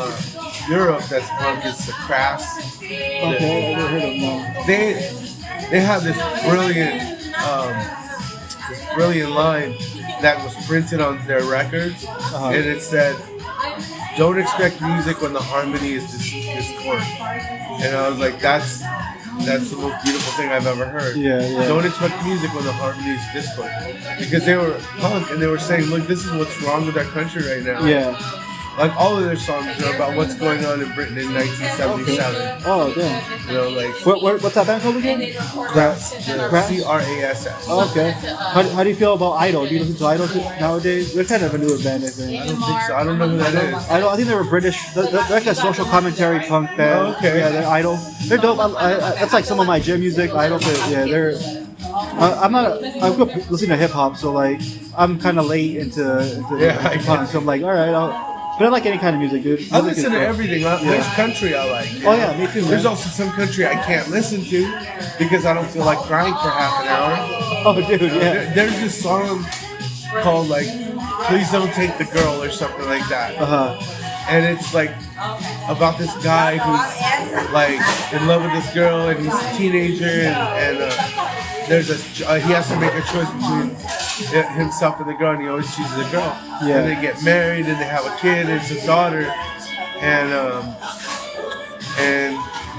B: Europe that's punk is the Crass.
A: Okay, I never heard of them. No.
B: they have this brilliant line that was printed on their records, and it said, "Don't expect music when the harmony is discord." And I was like, that's the most beautiful thing I've ever heard.
A: Yeah, yeah.
B: Don't expect music when the harmony is discord, because they were punk and they were saying, look, this is what's wrong with our country right now.
A: Yeah.
B: Like all of their songs are about what's going on in Britain in 1977.
A: Oh, damn.
B: You know, like
A: What's that band called again?
B: Crass,
A: Crass?
B: CRASS.
A: Oh, okay. How do you feel about Idol? Do you listen to Idol nowadays? They're kind of a newer band, I think.
B: I don't think so. I don't know who that is.
A: I think they were British. They're like a social commentary punk band.
B: Oh, okay.
A: Yeah, they're Idol. They're dope. That's like some of my gym music. Idol. Yeah, they're. I'm grew up listening to hip hop, so like I'm kind of late into
B: I
A: punk. So I'm like, all right, but I like any kind of music, dude.
B: I
A: Music
B: listen
A: is
B: to
A: dope.
B: everything. There's country I like.
A: Oh yeah, me too.
B: There's
A: Man.
B: also some country I can't listen to because I don't feel like crying for half an hour.
A: Oh, dude, yeah.
B: There's this song called like "Please Don't Take the Girl" or something like that, and it's like about this guy who's like in love with this girl and he's a teenager and he has to make a choice between himself and the girl, and he always chooses the girl.
A: Yeah.
B: And they get married and they have a kid. And it's a daughter, and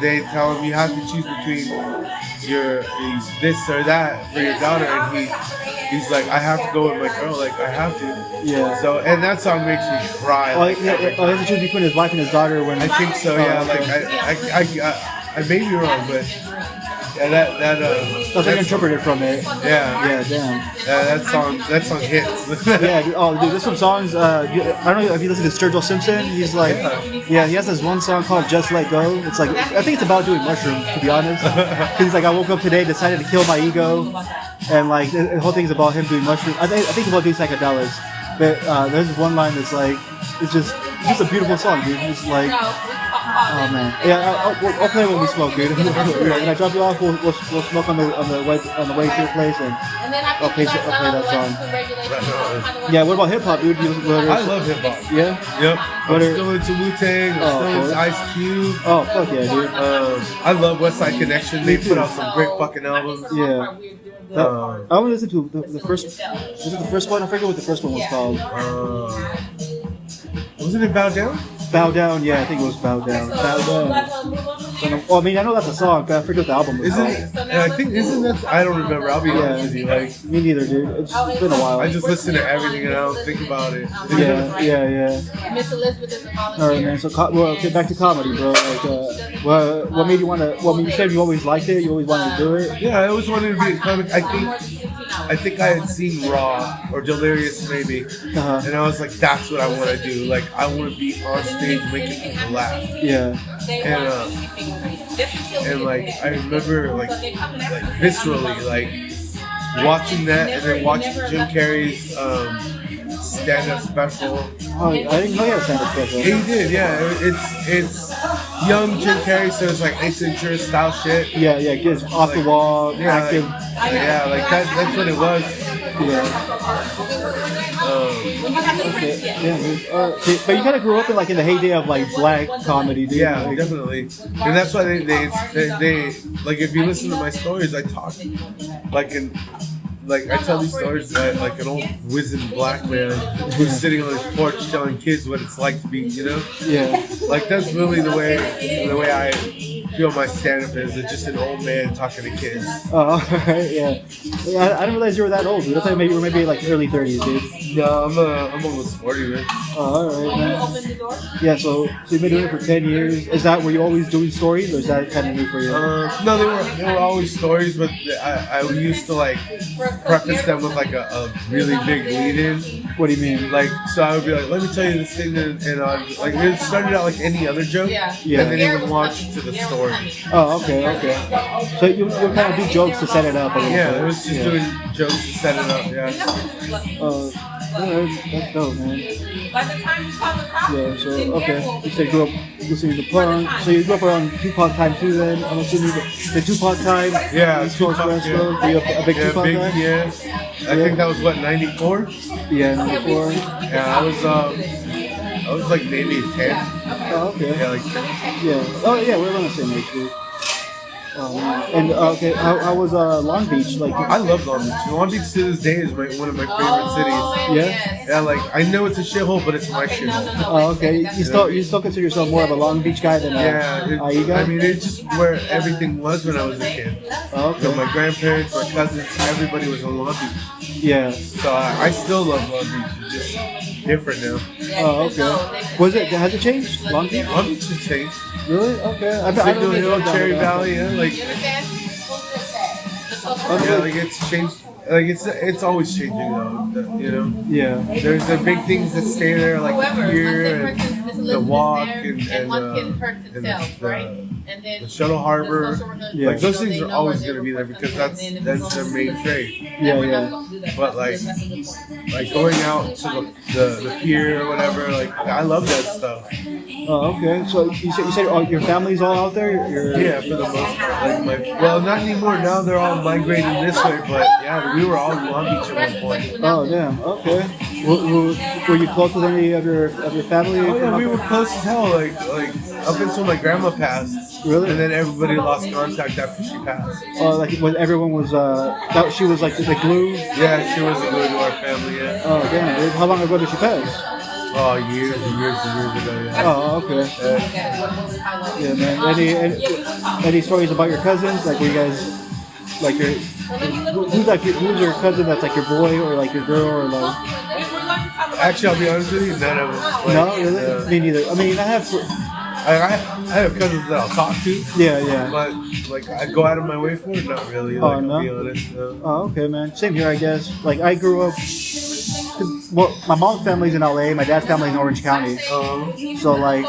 B: they tell him you have to choose between your this or that for your daughter, and he's like, I have to go with my girl, like I have to.
A: Yeah.
B: So and that song makes me cry.
A: Oh, he has to choose between his wife and his daughter when
B: I think so. Yeah. Like I may be wrong, but. Yeah,
A: that's what I interpreted from it.
B: Yeah.
A: Yeah, damn.
B: That song hits.
A: Yeah, dude, there's some songs. I don't know if you listen to Sturgill Simpson. He's like, yeah, he has this one song called "Just Let Go." It's like, I think it's about doing mushrooms, to be honest. Because he's like, I woke up today, decided to kill my ego, and like the whole thing's about him doing mushrooms. I think it's about doing psychedelics. But there's this one line that's like, it's just a beautiful song, dude. It's like. Oh man, yeah, I'll play when we smoke, dude. When I drop you off, we'll smoke on the way to your place, and I'll play that song. Yeah, what about hip hop, dude?
B: I love hip hop.
A: Yeah.
B: Yep. I'm still into Wu-Tang. I'm still into Ice Cube.
A: Oh fuck yeah, dude.
B: I love West Side Connection. They put out some great fucking albums.
A: Yeah. I want to listen to the first. Was it the first one? I forget what the first one was called.
B: Wasn't it Bow Down?
A: Bow Down, yeah, I think it was Bow Down. Bow Down. Well, I mean, I know that's a song, but I forget what the album was
B: Isn't
A: called.
B: it? Yeah, I think isn't that? I don't remember. I'll be honest with you. Like
A: Me neither, dude. It's been a while.
B: I just listen to everything and I don't think about it.
A: Yeah.
C: Miss Elizabeth is
A: All right, man. So, get back to comedy, bro. Like, what made you want to? Well, you said you always liked it. You always wanted to do it.
B: Yeah, I always wanted to be a comic. I think I had seen Raw or Delirious maybe, and I was like, that's what I want to do. Like, I want to be on stage making people laugh.
A: Yeah.
B: And like I remember like viscerally like watching that and then watching Jim Carrey's stand-up special.
A: Oh, I didn't know you had a stand-up special.
B: He did, yeah. It's young Jim Carrey, so it's like Ace Ventura style shit.
A: Yeah, it's off the wall, active.
B: Like that's what it was.
A: Yeah. Okay. Yeah, but you kind of grew up in the heyday of like black comedy, dude.
B: Yeah, definitely. And that's why they like if you listen to my stories, I talk like I tell these stories that like an old wizened black man who's sitting on his porch telling kids what it's like to be, you know?
A: Yeah.
B: Like that's really the way I feel my stand-up is. It's just an old man talking to kids.
A: Oh, alright, yeah. I didn't realize you were that old, dude. I thought maybe you were like early 30s, dude.
B: No, I'm almost 40, man.
A: Oh, alright, man. Yeah, so you've been doing it for 10 years. Is that were you always doing stories, or is that kind of new for you?
B: No, they were always stories, but I used to like preface them with like a really big lead-in.
A: What do you mean?
B: Like, so I would be like, let me tell you this thing, and like it started out like any other joke, and then it would launch to the story.
A: Oh, okay. So you kind of do jokes to set it up.
B: Yeah, it was just doing jokes to set it up. Yeah.
A: That's dope, man. Yeah. So okay, you said you grew up listening to punk. So you grew up around Tupac time too, then? I'm assuming the Tupac time.
B: Yeah.
A: East Coast, West Coast. Were you a big Tupac guy?
B: Yeah. I think that was what 94.
A: Yeah, 94.
B: Yeah, I was like maybe 10.
A: Oh, okay.
B: Yeah, like 10.
A: Yeah. Oh, yeah. We're around the same age, dude. And okay, how was Long Beach? Like,
B: I love Long Beach. Long Beach to this day is one of my favorite cities.
A: yeah.
B: Yeah, like I know it's a shithole, but it's my shithole.
A: Oh, okay. You still consider yourself more of a Long Beach guy than IE guy?
B: I mean, it's just where everything was when I was a kid.
A: Oh, okay.
B: You know, my grandparents, my cousins, everybody was on Long Beach.
A: Yeah.
B: So I still love Long Beach. It's just different now.
A: Oh, okay. Has it changed? Long Beach?
B: Long Beach has changed.
A: Really? Okay. I
B: Signal
A: don't
B: Hill,
A: know
B: Cherry
A: that.
B: Valley, yeah, like
A: Okay.
B: like it's changed. Like it's always changing though, you know.
A: Yeah.
B: There's the big things that stay there, like
C: However,
B: here
C: one
B: and
C: person
B: the walk
C: and one kid person
B: and
C: self, right? And then
B: the shuttle harbor.
A: Yeah.
B: Like those things are always going to be there because that's their main trade.
A: Yeah.
B: But like going out to the pier or whatever, like I love that stuff.
A: Oh, okay. So you said your family's all out there?
B: Yeah, for the most part. Like well, not anymore. Now they're all migrating this way, but yeah, we were all in Long Beach at one point.
A: Oh, damn. Okay. Were you close with any of your family?
B: Oh yeah, we were close as hell. Like up until my grandma passed.
A: Really?
B: And then everybody lost contact after she passed.
A: Oh, like when everyone was that she was like the glue.
B: Yeah, she was the glue to our family. Yeah.
A: Oh, damn. Dude. How long ago did she pass?
B: Oh, years and years and years ago. Yeah.
A: Oh, okay. Yeah, man. Any stories about your cousins? Like, were you guys like who's your cousin that's like your boy or like your girl or like?
B: Actually, I'll be honest with you, none of them. Like,
A: No, really? Me neither. I mean,
B: I have cousins that I'll talk to.
A: Yeah.
B: But like I go out of my way for it, not really. Like,
A: Oh, no?
B: I'll be honest. No.
A: Oh, okay, man. Same here, I guess. Like, I grew up. Well, my mom's family's in LA, my dad's family's in Orange County. So like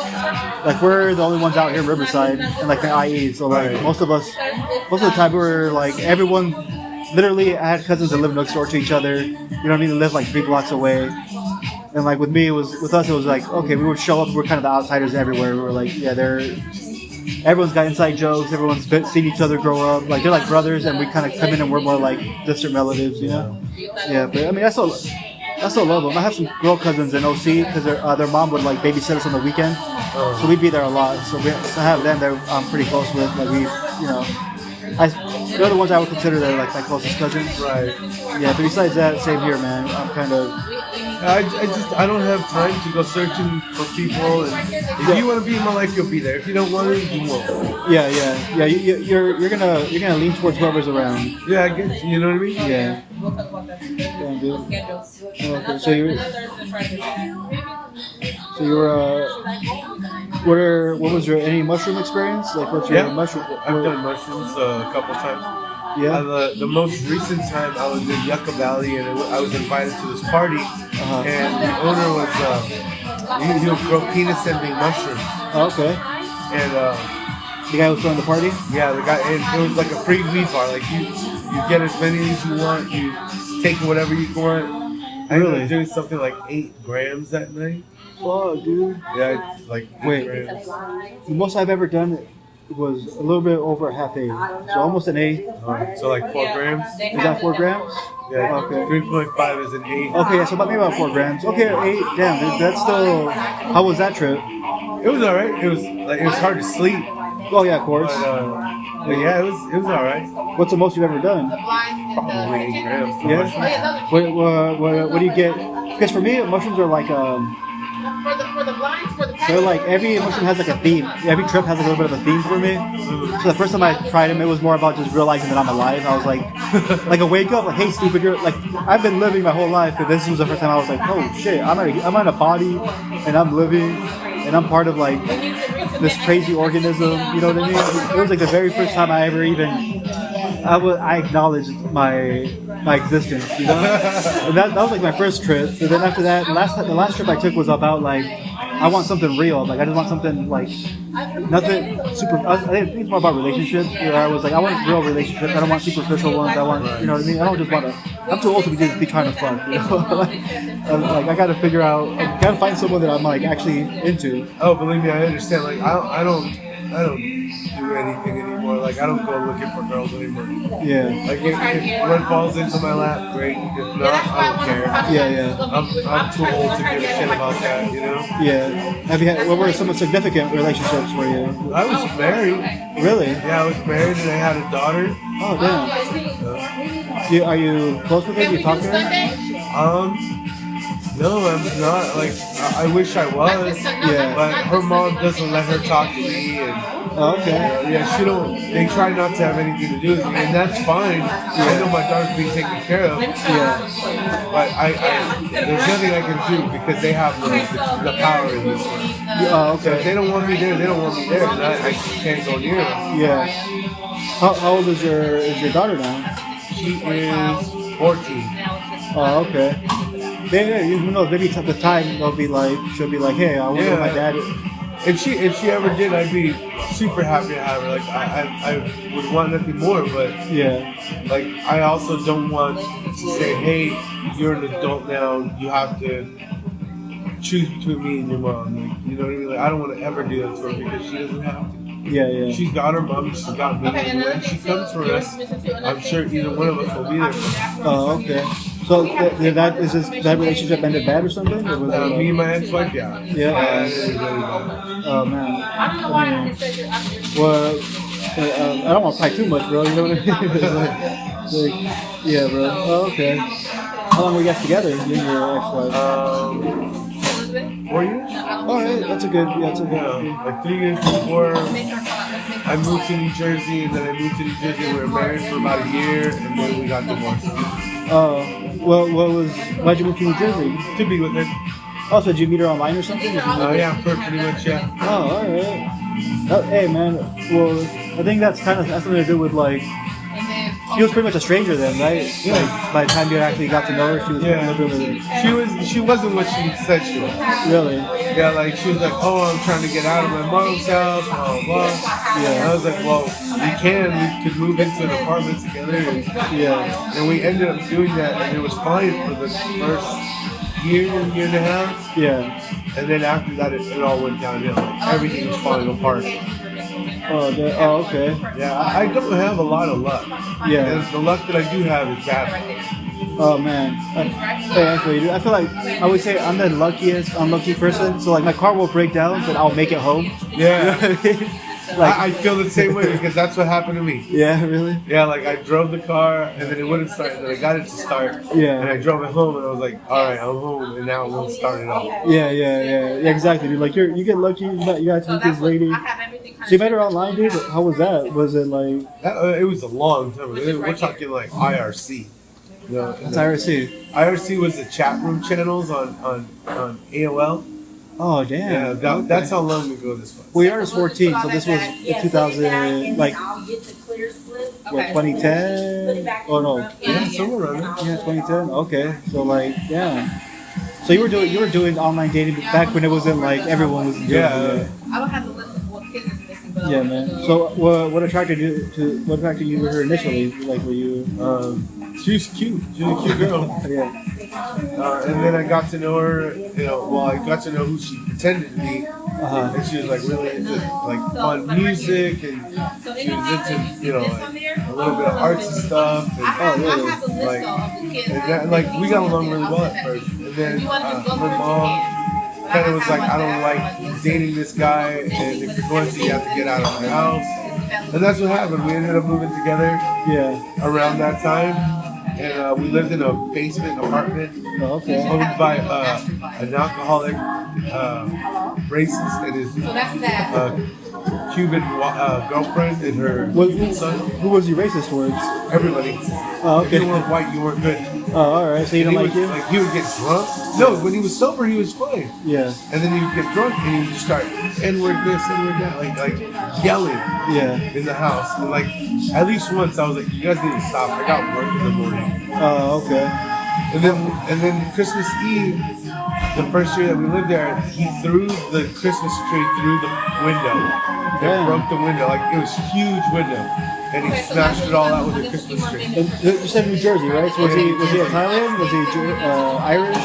A: we're the only ones out here in Riverside and like the IE. So like
B: Right.
A: most of the time we were like everyone. Literally, I had cousins that lived next door to each other. You know what I mean? They lived like 3 blocks away. And like with us, it was like okay, we would show up. We're kind of the outsiders everywhere. We were like, yeah, everyone's got inside jokes. Everyone's seen each other grow up. Like they're like brothers, and we kind of come in and we're more like distant relatives, you know? Yeah, but I mean, I still love them. I have some girl cousins in OC because their mom would like babysit us on the weekend, so we'd be there a lot. So I have them that I'm pretty close with. Like they're the ones I would consider they're like my closest cousins.
B: Right.
A: Yeah, but besides that, same here, man. I'm kind of.
B: I don't have time to go searching for people. And if you want to be in my life, you'll be there. If you don't want to, you won't.
A: Yeah. You're gonna lean towards whoever's around.
B: Yeah, I get you know what I mean.
A: Yeah. Damn, dude. Okay, so you were what was your any mushroom experience? Like what's your mushroom?
B: I've done mushrooms a couple times.
A: Yeah.
B: The most recent time I was in Yucca Valley and I was invited to this party, and the owner was he would grow penis ending mushrooms.
A: Oh, okay.
B: And
A: the guy who was throwing the party?
B: yeah, the guy, and it was like a free weed bar. Like you get as many as you want, you take whatever you want. I ended up doing something like 8 grams that night.
A: Oh, dude.
B: Yeah, it's like 8 grams.
A: The most I've ever done was a little bit over half a, so almost an 8.
B: So like 4 grams.
A: Is that 4 grams?
B: Yeah.
A: Okay.
B: 3.5 is an 8.
A: Okay, yeah, so maybe about 4 grams. Okay, 8. Damn, dude, that's still. How was that trip?
B: It was alright. It was hard to sleep.
A: Oh yeah, of course.
B: But yeah, it was alright.
A: What's the most you've ever done?
B: Probably 8 grams.
A: Yeah. What do you get? Because for me, mushrooms are like
C: For the blinds, for the
A: they're like every mushroom has like a theme. Every trip has like a little bit of a theme for me. So the first time I tried them, it was more about just realizing that I'm alive. I was like a wake up, like, hey, stupid, you're like, I've been living my whole life, but this was the first time I was like, oh shit, I'm in a body, and I'm living, and I'm part of like this crazy organism. You know what I mean? It was like the very first time I ever even. I acknowledged my existence, you know. And that was like my first trip. And then after that, the last trip I took was about like I want something real. Like I just want something like nothing super. I think it's more about relationships. Where I was like, I want real relationships. I don't want superficial ones. I want, you know what I mean. I don't just want to. I'm too old to be trying to fuck. You know? like I got to figure out. I got to find someone that I'm like actually into.
B: Oh, believe me, I understand. Like I don't do anything anymore. anymore. Like I don't go looking for girls anymore.
A: Yeah.
B: Like if one falls into my lap, great. If not, I don't care. I'm too old to give a shit about that, you know?
A: Yeah. Have you had? What were some significant relationships for you?
B: I was married.
A: Really?
B: Yeah, I was married and I had a daughter.
A: Oh damn. Are you close with her? Do you talk to her?
B: No, I'm not. Like, I wish I was.
A: Yeah.
B: But her mom doesn't let her talk to me, and
A: Oh, okay.
B: yeah, she don't. They try not to have anything to do with me, and that's fine. I know my daughter's being taken care of.
A: Yeah.
B: But there's nothing I can do because they have the power in this one.
A: Oh,
B: So if
A: okay.
B: they don't want me there, they don't want me there, and I can't go near them.
A: Yeah. How old is your daughter now?
B: She is 14.
A: Oh, okay. Maybe, who knows? Maybe at the time she'll be like, hey, I wonder what my dad.
B: If she ever did, I'd be super happy to have her. Like I would want nothing more, but
A: Yeah.
B: like I also don't want to say, hey, you're an adult now. You have to choose between me and your mom. Like, you know what I mean? Like, I don't want to ever do that to her because she doesn't have to.
A: Yeah, yeah.
B: She's got her mom. She's got me. And when she comes for us, I'm sure either one of us will be there for her.
A: Oh, okay. So that relationship ended bad or something? Or was it,
B: Me and my ex-wife, yeah.
A: Yeah.
B: It was really bad.
A: Oh man.
C: I don't know why I said you're out there.
A: Well, I don't want to pike too much, bro. You know what I mean? It's like, yeah, bro. Oh, okay. How long were you guys together? You and your ex-wife?
B: 4 years?
A: Oh, yeah, that's a good. Yeah, that's a good.
B: Yeah, like 3 years before I moved to New Jersey, and then I moved to New Jersey. We were married for about a year, and then we got divorced.
A: Well, why'd you move to New Jersey?
B: To be with her.
A: Oh, so did you meet her online or something?
B: Yeah, pretty much, yeah.
A: Oh, all right. Hey, man. Well, I think that's something to do with like. She was pretty much a stranger then, right?
B: Yeah.
A: Like by the time you actually got to know her, she was
B: Yeah.
A: a little bit.
B: She wasn't what she said she was.
A: Really?
B: Yeah, like she was like, oh, I'm trying to get out of my mom's house, blah, blah, blah.
A: Yeah.
B: And I was like, well, we could move into an apartment together.
A: Yeah.
B: And we ended up doing that, and it was fine for the first year and a half.
A: Yeah.
B: And then after that, it all went downhill. Like, everything was falling apart.
A: Oh, okay.
B: Yeah, I don't have a lot of luck.
A: Yeah.
B: And the luck that I do have is bad.
A: Oh man. Hey, actually, dude, I feel like I would say I'm the unlucky person. So like my car will break down, but I'll make it home.
B: Yeah.
A: You know what I mean? Like,
B: I feel the same way because that's what happened to me.
A: yeah, really?
B: Yeah, like I drove the car and then it wouldn't start, and then I got it to start.
A: Yeah.
B: And I drove it home and I was like, all right, I'm home, and now it won't start at all.
A: Yeah, exactly, dude. Like you get lucky. You got to meet this lady. So you met her online, dude. How was that? Was it like?
B: It was a long time ago. We're talking like IRC. You know,
A: It's IRC.
B: IRC was the chat room channels on AOL.
A: Oh damn.
B: Yeah, that's how long ago this was.
A: Well, yours is 14, so this was in 2000, like what, 2010? Oh no.
B: Yeah, somewhere around there.
A: Yeah, 2010. Okay, so like, yeah. So you were doing online dating back when it wasn't like everyone was doing it.
C: I don't have to listen to what kids is missing, but
A: Yeah, man. So what attracted you to her initially? Like, were you?
B: She was cute. She was a cute girl.
A: Yeah.
B: And then I got to know her. I got to know who she pretended to be.
A: Uh-huh.
B: And she was like really into like fun music, and she was into a little bit of artsy stuff. And, like we got along really well at first. And then her mom kind of was like, I don't like dating this guy, and if you're going to, you have to get out of my house. And that's what happened. We ended up moving together
A: Yeah.
B: around that time. And we lived in a basement apartment
A: Oh, okay.
B: owned by an alcoholic racist and his Cuban girlfriend and her Cuban son.
A: Who was he racist towards?
B: Everybody.
A: Oh,
B: If you
A: okay.
B: weren't white, you weren't good.
A: Oh, all right. So you don't
B: And
A: like him?
B: he would get drunk. No, when he was sober, he was fine.
A: Yeah.
B: And then he would get drunk and he would just start N-word this, N-word that, like yelling
A: Yeah.
B: in the house. And like at least once, I was like, you guys need to stop. I got work in the morning.
A: Oh, okay.
B: And then Christmas Eve, the first year that we lived there, he threw the Christmas tree through the window.
A: Damn.
B: And broke the window. Like it was a huge window. And he smashed it all out with a Christmas tree.
A: And you said New Jersey, right? So was he Italian? Was he Irish?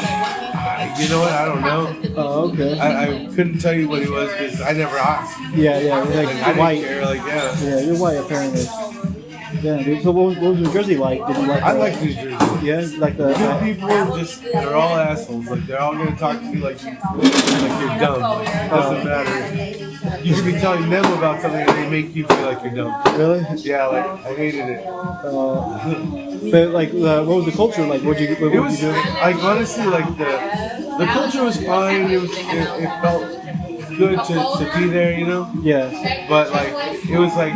B: You know what? I don't know.
A: Oh, okay.
B: I couldn't tell you what he was because I never asked.
A: Yeah, yeah. Like,
B: Like, I
A: you're
B: didn't
A: white.
B: care. Like, yeah.
A: Yeah, you're white apparently. Yeah, dude. So what was New Jersey like? Did you like?
B: I like New Jersey.
A: Yeah, like the.
B: Good people just, they're all assholes. Like, they're all going to talk to you like you're dumb. Like, it doesn't matter. You could be telling them about something and they make you feel like you're dumb.
A: Really?
B: Yeah, like, I hated it.
A: But like, what was the culture like? What
B: It
A: would
B: was,
A: you do?
B: like, honestly, like, the culture was fine. It felt good to be there, you know?
A: Yeah.
B: But, like, it was like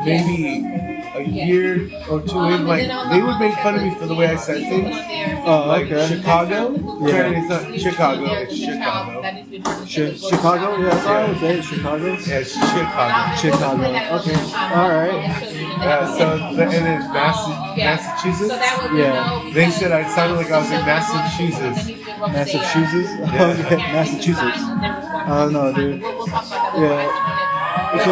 B: maybe a year or two in, like, they would make fun of me for the way I said things.
A: Oh,
B: Like
A: okay.
B: Chicago?
A: Yeah.
B: Apparently it's not Chicago, it's Chicago.
A: Chicago? Yeah, that's all I would say. It's Chicago.
B: Yeah, it's Chicago.
A: Chicago. Okay. All right.
B: Yeah, so, and then Massachusetts?
A: Yeah.
B: They said I sounded like I was in Massachusetts.
A: Massachusetts. Oh, yeah. Massachusetts. I don't know, dude. Yeah. So,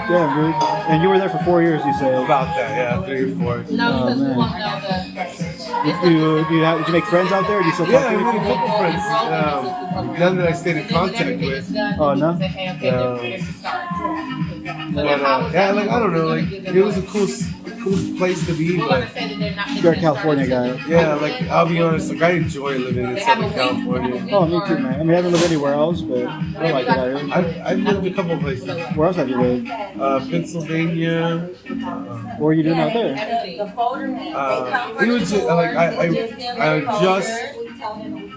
A: yeah, dude. And you were there for 4 years, you said.
B: About that, yeah, 3 or 4.
A: Oh, man. Did you make friends out there? Do you still talk
B: Yeah, I
A: to
B: made a
A: people?
B: couple friends. None that I stayed in contact with.
A: Oh, no?
B: But, yeah, like, I don't know, like, it was a cool place to be, but
A: You're a California guy.
B: yeah, like, I'll be honest, like, I enjoy living in Southern California.
A: Oh, me too, man. I mean, I haven't lived anywhere else, but I like it out here.
B: I've lived a couple places.
A: Where else have you lived?
B: Pennsylvania.
A: What were you doing out there?
B: It was like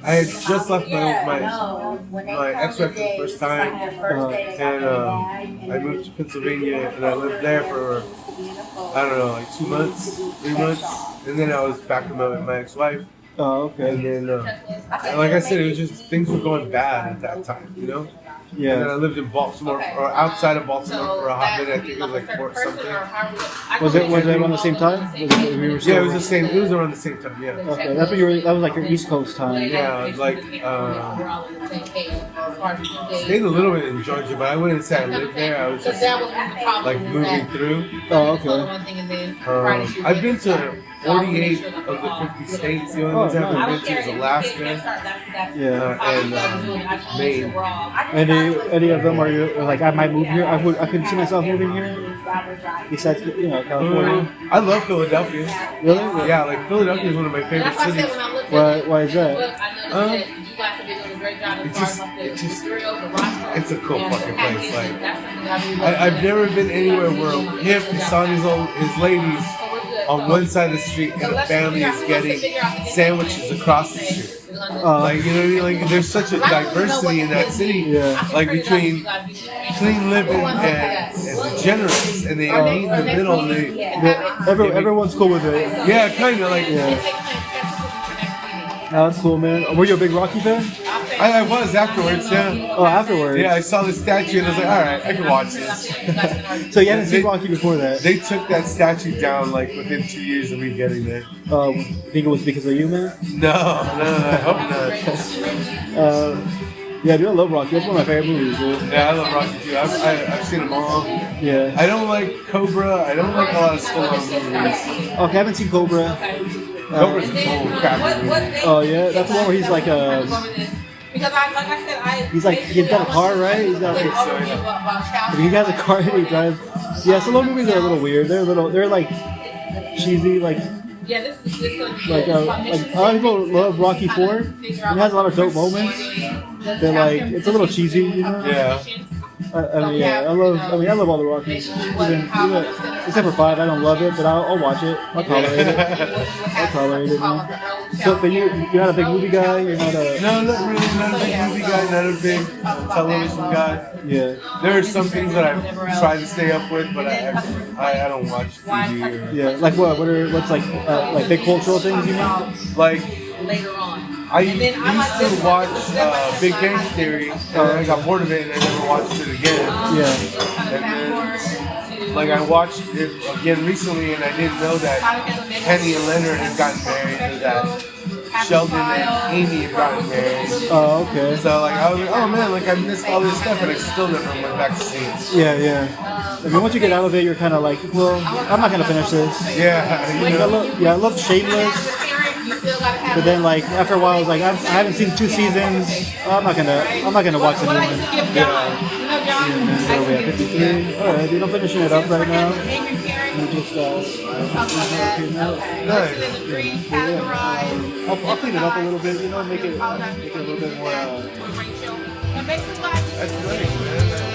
B: I had just left my ex-wife for the first time, and I moved to Pennsylvania, and I lived there for I don't know, like 2 months, 3 months, and then I was back with my ex-wife.
A: Oh, okay.
B: And then, and like I said, it was just things were going bad at that time, you know. And then I
A: Yeah.
B: lived in Baltimore, or outside of Baltimore for a hot minute. I think it was like Fort something.
A: Was it around the same time? We were still,
B: Yeah, it was the same. It was around the same time. Yeah.
A: Okay, that's when you were. That was like your East Coast time.
B: Yeah, like stayed a little bit in Georgia, but I wouldn't say I lived there. I was just like moving through.
A: Oh, okay.
B: I've been to 48 of the 50 states. The only ones I haven't been to is Alaska
A: Yeah.
B: and Maine.
A: Any of them are you like? I might move here. I could see myself moving here. Besides, California.
B: I love Philadelphia.
A: Really?
B: Yeah, like Philadelphia is one of my favorite cities.
A: Why is that?
B: It's a cool fucking place. Like, I've never been anywhere where him saw his ladies on one side of the street and a family is getting sandwiches across the street. Like, you know what I mean? Like, there's such a diversity in that city.
A: Yeah.
B: Like, between clean living and degenerates, and they meet in the middle. And
A: Everyone's cool with it.
B: yeah, kind of like.
A: Oh, that's cool, man. Were you a big Rocky fan?
B: I was afterwards, yeah.
A: Oh, afterwards.
B: Yeah, I saw the statue and I was like, all right, I can watch this.
A: So you hadn't seen Rocky before that?
B: They took that statue down like within 2 years of me getting there.
A: Think it was because of you, man?
B: No, I hope not.
A: Yeah, dude, I love Rocky. That's one of my favorite movies, dude.
B: Yeah, I love Rocky too. I've seen them all.
A: Yeah.
B: I don't like Cobra. I don't like a lot of Stallone movies.
A: Okay, I haven't seen Cobra.
B: Cobra's a cool crappy movie.
A: Oh yeah, that's the one where he's like he's got a car, right? He has a car and he drives. Yeah, Stallone movies are a little weird. They're like cheesy, like a lot of people love Rocky 4. It has a lot of dope moments. They're like, it's a little cheesy, you know?
B: Yeah.
A: I love all the Rockies. Even, except for 5, I don't love it, but I'll watch it. I'll tolerate it. Man. So, but you're not a big movie guy. You're not a.
B: No, not really. Not a big movie guy. Not a big television guy.
A: Yeah.
B: There are some things that I try to stay up with, but I don't watch TV. Or,
A: yeah. Like what? What's like big cultural things you know?
B: Like. I used to watch Big Bang Theory, and I got bored of it, and I never watched it again.
A: Yeah.
B: And then, like, I watched it again recently, and I didn't know that Penny and Leonard had gotten married, or that Sheldon and Amy had gotten married.
A: Oh, okay.
B: So, like, I was like, oh man, like, I missed all this stuff, and I still never went back to see it.
A: Yeah. I mean, once you get out of it, you're kind of like, well, I'm not gonna finish this.
B: Yeah, you
A: Like,
B: know.
A: I love Shameless, but then like after a while, I was like, I haven't seen 2 seasons. I'm not gonna watch the new one. And then so we have 53. All right, dude, I'm finishing it up right now. And just I'll clean it up a little bit, you know, make it a little bit more.
B: That's nice, man.